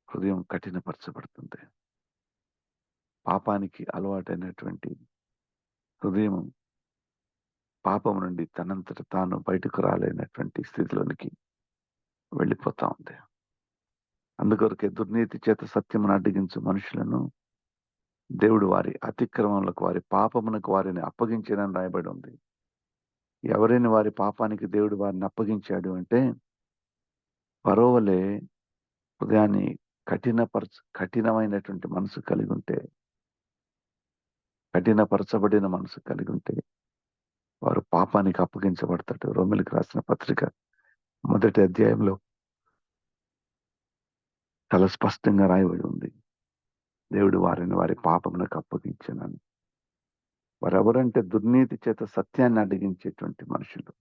[SPEAKER 4] హృదయం కఠినపరచబడుతుంది. పాపానికి అలవాటైనటువంటి హృదయం పాపం నుండి తనంతట తాను బయటకు రాలేనటువంటి స్థితిలోనికి వెళ్ళిపోతా ఉంది. అందుకొరకే దుర్నీతి చేత సత్యమును అడ్డగించు మనుషులను దేవుడు వారి అతిక్రమములకు, వారి పాపమునకు వారిని అప్పగించాడని రాయబడి ఉంది. ఎవరైనా వారి పాపానికి దేవుడు వారిని అప్పగించాడు అంటే ఫరో వలె హృదయాన్ని కఠినమైనటువంటి మనసు కలిగి ఉంటే, కఠినపరచబడిన మనసు కలిగి ఉంటే వారు పాపానికి అప్పగించబడతాడు. రోమీయులకు రాసిన పత్రిక 1వ అధ్యాయంలో చాలా స్పష్టంగా రాయబడి ఉంది. దేవుడు వారిని వారి పాపమునకు అప్పగించానని. వారెవరంటే దుర్నీతి చేత సత్యాన్ని అడ్డగించేటువంటి మనుషులు.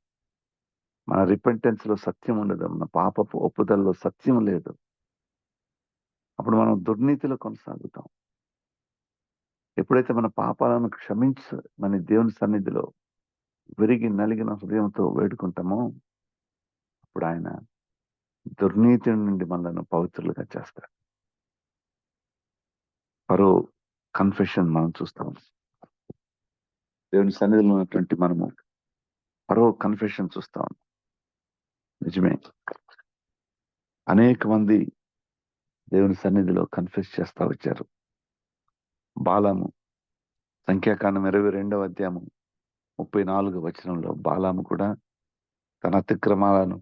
[SPEAKER 4] మన రిపెంటెన్స్ లో సత్యం ఉండదు, మన పాపపు ఒప్పుదలలో సత్యం లేదు. అప్పుడు మనం దుర్నీతిలో కొనసాగుతాం. ఎప్పుడైతే మన పాపాలను మన దేవుని సన్నిధిలో విరిగి నలిగిన హృదయంతో వేడుకుంటామో అప్పుడు ఆయన దుర్నీతి నుండి మనలను పవిత్రులుగా చేస్తాడు. ఫరో కన్ఫెషన్ మనం చూస్తాం. దేవుని సన్నిధిలో ఉన్నటువంటి మనము ఫరో కన్ఫెషన్ చూస్తాం. నిజమే, అనేక మంది దేవుని సన్నిధిలో కన్ఫెస్ చేస్తా వచ్చారు. బాలాము, సంఖ్యాకాండం 22వ అధ్యాయము 34వ వచనంలో బాలాము కూడా తన అతిక్రమాలను,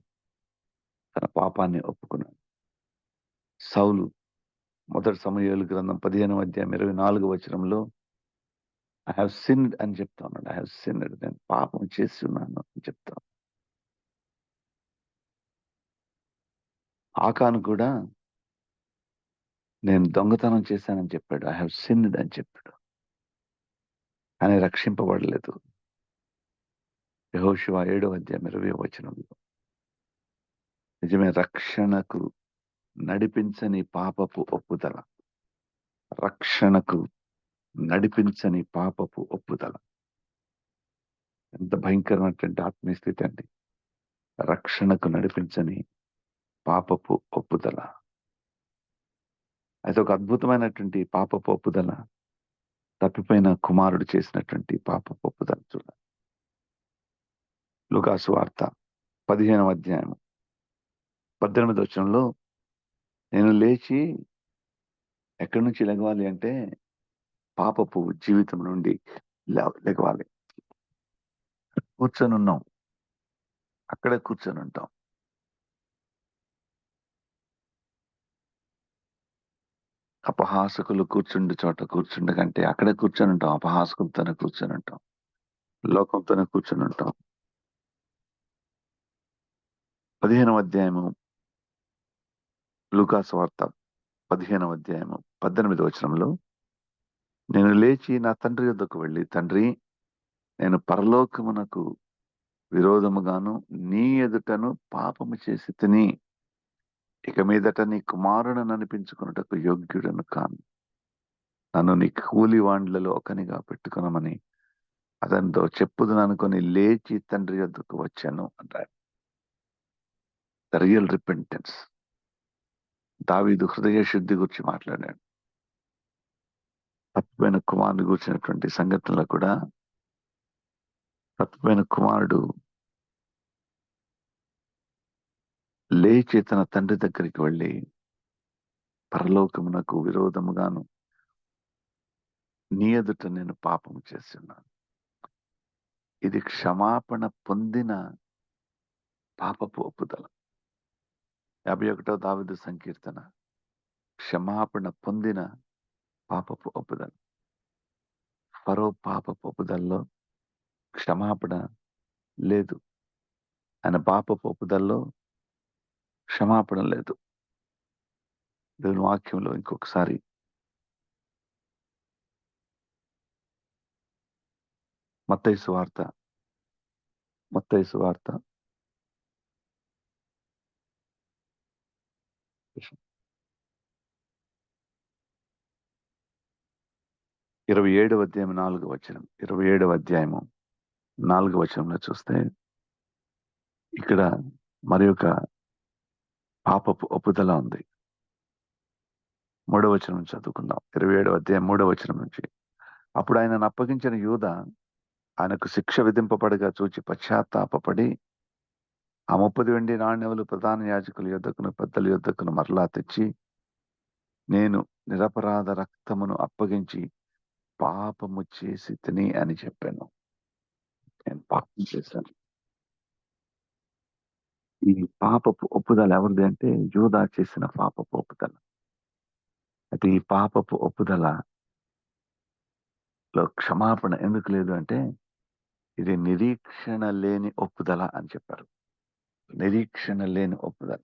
[SPEAKER 4] తన పాపాన్ని ఒప్పుకున్నాడు. సౌలు 1 సమూయేలు గ్రంథం 15వ అధ్యాయం 24వ వచనంలో ఐ హావ్ సిన్డ్ అని చెప్తా ఉన్నాడు. ఐ హావ్ సిన్డ్, నేను పాపం చేసి ఉన్నాను అని చెప్తాను. ఆకాను కూడా నేను దొంగతనం చేశానని చెప్పాడు. ఐ హావ్ సిన్డ్ అని చెప్పాడు. కానీ రక్షింపబడలేదు. యెహోషువ 7వ అధ్యాయం 20వ వచనంలో నిజమే, రక్షణకు నడిపించని పాపపు ఒప్పుదల, రక్షణకు నడిపించని పాపపు ఒప్పుదల ఎంత భయంకరమైనటువంటి ఆత్మీయ స్థితి అండి. రక్షణకు నడిపించని పాపపు ఒప్పుదల. అయితే ఒక అద్భుతమైనటువంటి పాపపు ఒప్పుదల తప్పిపోయిన కుమారుడు చేసినటువంటి పాపపు ఒప్పుదల చూడాలి. లూకాసు వార్త 15వ అధ్యాయం 18వ వచనంలో నేను లేచి ఎక్కడి నుంచి లెగవాలి అంటే పాపపు జీవితం నుండి లెగవాలి. కూర్చొని ఉన్నాం, అక్కడే కూర్చొని ఉంటాం. అపహాసకులు కూర్చుండి చోట కూర్చుండ కంటే అక్కడే కూర్చొని ఉంటాం. అపహాసకులతోనే కూర్చొని ఉంటాం, లోకంతోనే కూర్చొని ఉంటాం. 15వ అధ్యాయము లూకాసు వార్త 15వ అధ్యాయము 18వ వచనంలో, నేను లేచి నా తండ్రి యొద్దకు వెళ్ళి, తండ్రి, నేను పరలోకమునకు విరోధముగాను నీ ఎదుటను పాపము చేసి తిని, ఇక మీదట నీ కుమారుని అనిపించుకున్నటకు యోగ్యుడను కాను. నన్ను నీ కూలివాండ్లలో ఒకనిగా పెట్టుకునమని అతనితో చెప్పుదును అనుకొని లేచి తండ్రి యొద్దకు వచ్చాను అంటారు. The real repentance. దావీదు హృదయ శుద్ధి గురించి మాట్లాడాడు. తప్పిపోయిన కుమారుని గురించినటువంటి సంఘటనలో కూడా తప్పిపోయిన కుమారుడు లేచి తన తండ్రి దగ్గరికి వెళ్ళి, పరలోకమునకు విరోధముగాను నీ ఎదుట నేను పాపము చేస్తున్నాను. ఇది క్షమాపణ పొందిన పాపపు ఒప్పుదల. 51వ దావీదు సంకీర్తన, క్షమాపణ పొందిన పాపపు ఒప్పుదల. ఫరో పాపపు ఒప్పుదలలో క్షమాపణ లేదు. ఆయన పాపపు ఒప్పుదలలో క్షమాపణ లేదు. దేవుని వాక్యంలో ఇంకొకసారి మత్తయి సువార్త 27వ అధ్యాయం 4వ వచనం, 27వ అధ్యాయము 4వ వచనంలో చూస్తే ఇక్కడ మరి ఒక పాపపు ఒప్పుదల ఉంది. 3వ వచనం చదువుకుందాం. 27వ అధ్యాయం 3వ వచనం నుంచి, అప్పుడు ఆయనను అప్పగించిన యూదా ఆయనకు శిక్ష విధింపబడగా చూచి పశ్చాత్తాపపడి ఆ 30 వెండి నాణ్యములు ప్రధాన యాజకుల యొద్దకును పెద్దల యొద్దకును మరలా తెచ్చి, నేను నిరపరాధ రక్తమును అప్పగించి పాపము చేసి తిని అని చెప్పాను. నేను పాపం చేశాను. ఈ పాపపు ఒప్పుదల ఎవరిది అంటే యూదా చేసిన పాపపు ఒప్పుదల. అయితే ఈ పాపపు ఒప్పుదలలో క్షమాపణ ఎందుకు లేదు అంటే ఇది నిరీక్షణ లేని ఒప్పుదల అని చెప్పారు. నిరీక్షణ లేని ఒప్పుదల.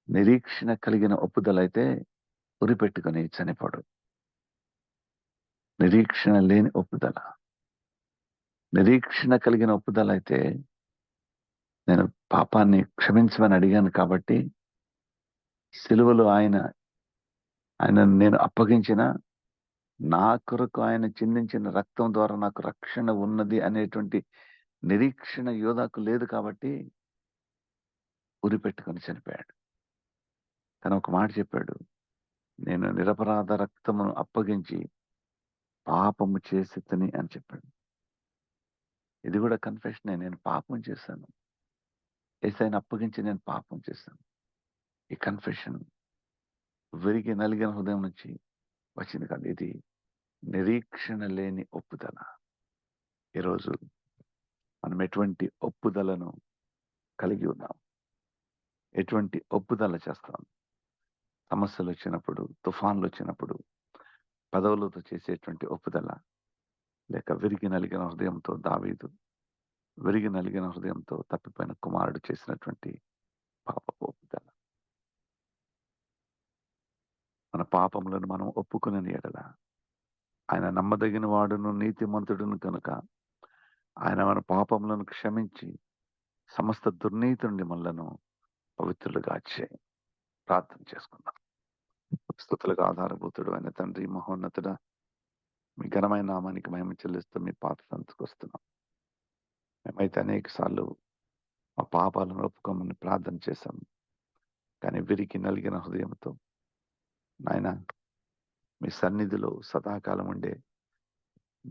[SPEAKER 4] నిరీక్షణ కలిగిన ఒప్పుదల అయితే ఉరిపెట్టుకొని చనిపోడు. నిరీక్షణ లేని ఒప్పుదల. నిరీక్షణ కలిగిన ఒప్పుదల అయితే నేను పాపాన్ని క్షమించమని అడిగాను కాబట్టి సిలువలో ఆయన నేను అప్పగించిన నా కొరకు ఆయన చిందించిన రక్తం ద్వారా నాకు రక్షణ ఉన్నది అనేటువంటి నిరీక్షణ యోధాకు లేదు కాబట్టి ఉరి పెట్టుకొని చనిపోయాడు. తను ఒక మాట చెప్పాడు, నేను నిరపరాధ రక్తమును అప్పగించి పాపము చేసి తిని అని చెప్పాడు. ఇది కూడా కన్ఫెషనే. నేను పాపం చేశాను, యేసయ్యను అప్పగించి నేను పాపం చేశాను. ఈ కన్ఫెషన్ విరిగి నలిగిన హృదయం నుంచి వచ్చింది కాదు. ఇది నిరీక్షణ లేని ఒప్పుదల. ఈరోజు మనం ఎటువంటి ఒప్పుదలను కలిగి ఉన్నాం? ఎటువంటి ఒప్పుదల చేస్తాం? సమస్యలు వచ్చినప్పుడు, తుఫాన్లు వచ్చినప్పుడు పదవులతో చేసేటువంటి ఒప్పుదల, లేక విరిగి నలిగిన హృదయంతో దావీదు విరిగి నలిగిన హృదయంతో తప్పిపోయిన కుమారుడు చేసినటువంటి పాపపు ఒప్పుదల. మన పాపములను మనం ఒప్పుకునే ఎడల ఆయన నమ్మదగిన వాడును నీతిమంతుడును కనుక ఆయన మన పాపములను క్షమించి సమస్త దుర్నీతి నుండి మనలను పవిత్రులుగా చేయి. ప్రార్థన చేసుకుందాం. స్తుతులకు ఆధారభూతుడు అయిన తండ్రి, మహోన్నతుడ, మీ ఘనమైన నామానికి మహిమ చెల్లిస్తూ మీ పాత సంతకు వస్తున్నాం. మేమైతే అనేక సార్లు మా పాపాలను ఒప్పుకోమని ప్రార్థన చేశాం. కానీ విరికి నలిగిన హృదయంతో నాయన మీ సన్నిధిలో సదాకాలం ఉండే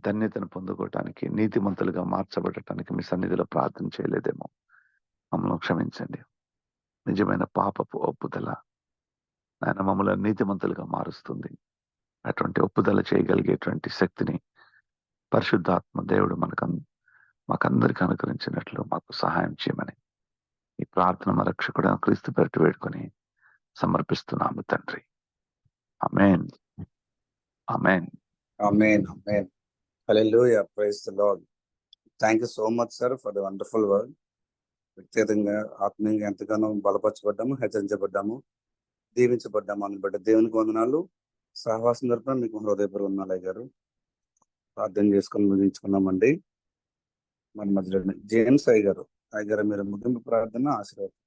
[SPEAKER 4] ధన్యతను పొందుకోవటానికి, నీతిమంతులుగా మార్చబడటానికి మీ సన్నిధిలో ప్రార్థన చేయలేదేమో. మమ్మల్ని క్షమించండి. నిజమైన పాపపు ఒప్పుదల ఆయన మమ్మల్ని నీతిమంతులుగా మారుస్తుంది. అటువంటి ఒప్పుదల చేయగలిగేటువంటి శక్తిని పరిశుద్ధాత్మ దేవుడు మాకందరికి అనుగ్రహించినట్లు మాకు సహాయం చేయమని ఈ ప్రార్థన మా రక్షకుడు క్రీస్తు పేరిట వేడుకొని సమర్పిస్తున్నాము తండ్రి. Amen. Amen.
[SPEAKER 2] Amen. Amen. Hallelujah. Praise the Lord. Thank you so much sir for the wonderful word. వ్యక్తిగతంగా ఆత్మీయంగా ఎంతగానో బలపరచబడ్డాము, హెచ్చరించబడ్డాము, దీవించబడ్డాము అని బట్టి దేవునికి వందనాలు. సహవాసం తరపున మీకు హృదయపూర్వక వందనాలు అయ్యారు. ప్రార్థన చేసుకొని ముగించుకున్నామండి. మన మధ్యలో జేమ్స్ అయ్యగారు మీరు ముగింపు ప్రార్థన ఆశీర్వాదం.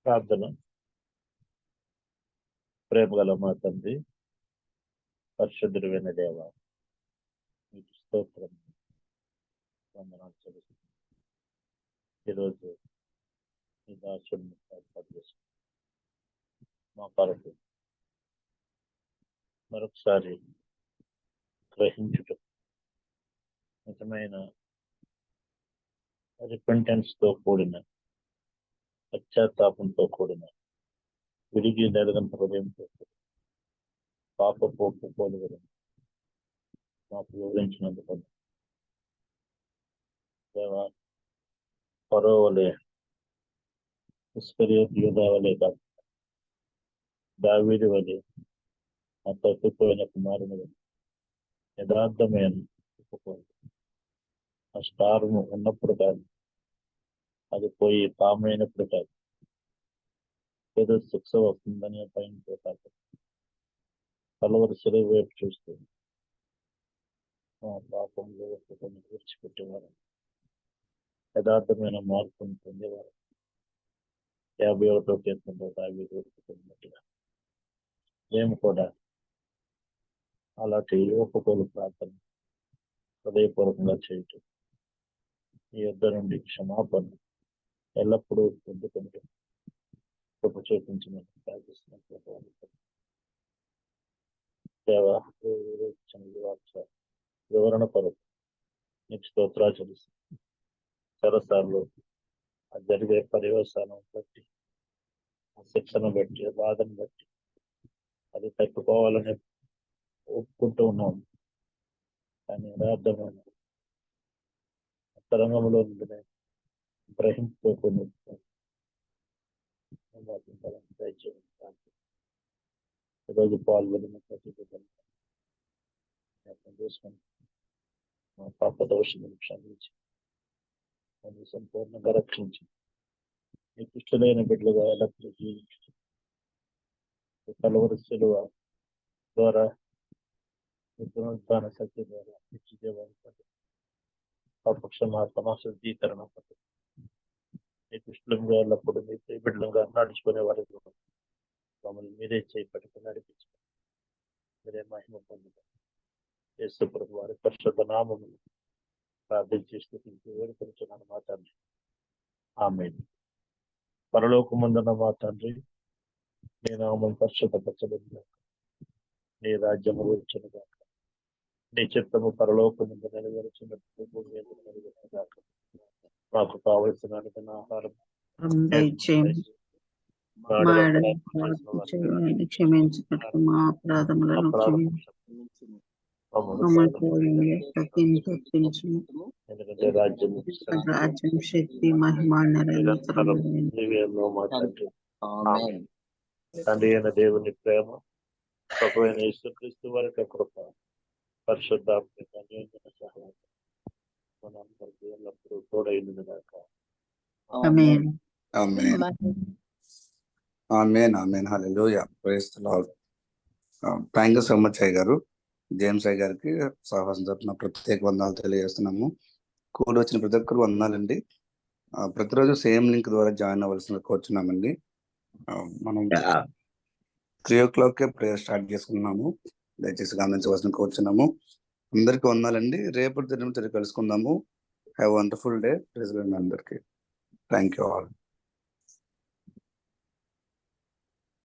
[SPEAKER 5] ప్రార్థన. ప్రేమగల మా తండ్రి, పరిశుద్ధుడైన దేవ, మీకు స్తోత్రం, వందనాలు చెల్లిస్తున్నాను. ఈరోజు మీ దాసుడిని ఏర్పాటు చేసి మా కొరకు మరొకసారి గ్రహించుట, నిజమైన రిపెంటెన్స్ తో కూడిన, పశ్చాత్తాపంతో కూడిన, విడిగి నెలగంత హృదయంతో పాప పోపు పోలుగలను మాకు వివరించినందుకు దేవా, ఫరో వలె, ఇస్కరియోతు యూదా వలె కాదు, దావీదు వలె, ఆ తప్పిపోయిన కుమారుని వలె యథార్థమైన ఒప్పుకోండి. ఆ స్టార్ను ఉన్నప్పుడు కాదు, అది పోయి పామైనప్పుడు కాదు, ఏదో శిక్ష వస్తుందని భయంతో కాదు, కలవరి సెలవు వైపు చూస్తూ మా పాపంలో ఒప్పుకొని విడిచిపెట్టేవారు, యథార్థమైన మార్పును పొందేవారు. 51వ కీర్తనలో దావీదు ఒప్పుకున్నట్టుగా మేము కూడా అలాంటి ఒప్పుకోలు ప్రార్థన హృదయపూర్వకంగా చేయటం, ఈ యుద్ధ నుండి క్షమాపణ ఎల్లప్పుడూ పొందుకుంటూ కృప చూపించమని ప్రార్థిస్తున్నాం. దేవా, వివరణ కొరకు నీకు స్తోత్రాలు చెల్లిస్తున్నాం. చాలాసార్లు ఆ జరిగే పర్యవసానం బట్టి, ఆ శిక్షను బట్టి, ఆ బాధను బట్టి అది తట్టుకోవాలని ఒప్పుకుంటూ ఉన్నాం. కానీ యథార్థమైన తరంగంలో ఉండే గ్రహించుకోకుండా ఈరోజు పాల్గొన్న ప్రతి చేసుకుని మా పాప దోషులను క్షమించి నన్ను సంపూర్ణంగా రక్షించి నీకు ఇష్టమైన బిడ్డలుగా ఎల్లప్పుడూ జీవించి కలవరి శిలువ ద్వారా పునరుద్ధాన శక్తి ద్వారా నిత్య జీవాన్ని పాప క్షమాపణ శుద్ధీకరణ నీకు ఇష్టంగా ఎల్లప్పుడు నీ బిడ్డలుగా నడుచుకునే వారికి మమ్మల్ని మీరే చేపట్టుకుని నడిపించుకోండి. మీరే మహిమ పొందుతారు. యేసు ప్రభు వారి పరిశుద్ధ నామమును ప్రార్థించి స్తుతించి వేడుకొనుచున్నాను మా తండ్రి. ఆమేన్. పరలోకమందున్న మా తండ్రి, నీ నామం పరిశుద్ధపరచబడును గాక, నీ రాజ్యము వచ్చును గాక, నీ చిత్తము పరలోకమందు నెరవేర్చినట్లు భూమి మీద నెరవేరును గాక. మాకు కావలసిన అనుదిన ఆహారం
[SPEAKER 6] క్షమించినట్లు మా అపరాధములను
[SPEAKER 3] ఎందుకంటే
[SPEAKER 6] రాజ్యం, శక్తి, మహిమ
[SPEAKER 3] తండ్రి అయిన దేవుని ప్రేమ, ప్రభువైన యేసుక్రీస్తు వారి యొక్క కృప, పరిశుద్ధాత్మ సహాయం మనందరికీ ఎల్లప్పుడూ తోడైంది గాక.
[SPEAKER 6] Amen.
[SPEAKER 2] Amen. Amen. Amen. Hallelujah. Praise the Lord. Thank you so much అయ్యగారు. జేమ్స్ అయ్యగారికి సహవాసం తరపున ప్రత్యేక వందనాలు తెలియజేస్తున్నాము. కూడి వచ్చిన ప్రతి ఒక్కరు వందనాలండి. ప్రతిరోజు సేమ్ లింక్ ద్వారా జాయిన్ అవ్వాల్సిన కూర్చున్నామండి. మనం 3 o'clock ప్రేయర్ స్టార్ట్ చేసుకున్నాము. దయచేసి గమనించవలసిన కూర్చున్నాము. అందరికీ వందాలండి. రేపటి దినం తిరిగి కలుసుకుందాము. Have wonderful day. ప్రెసిడెంట్ అందరికీ థ్యాంక్ యూ ఆల్.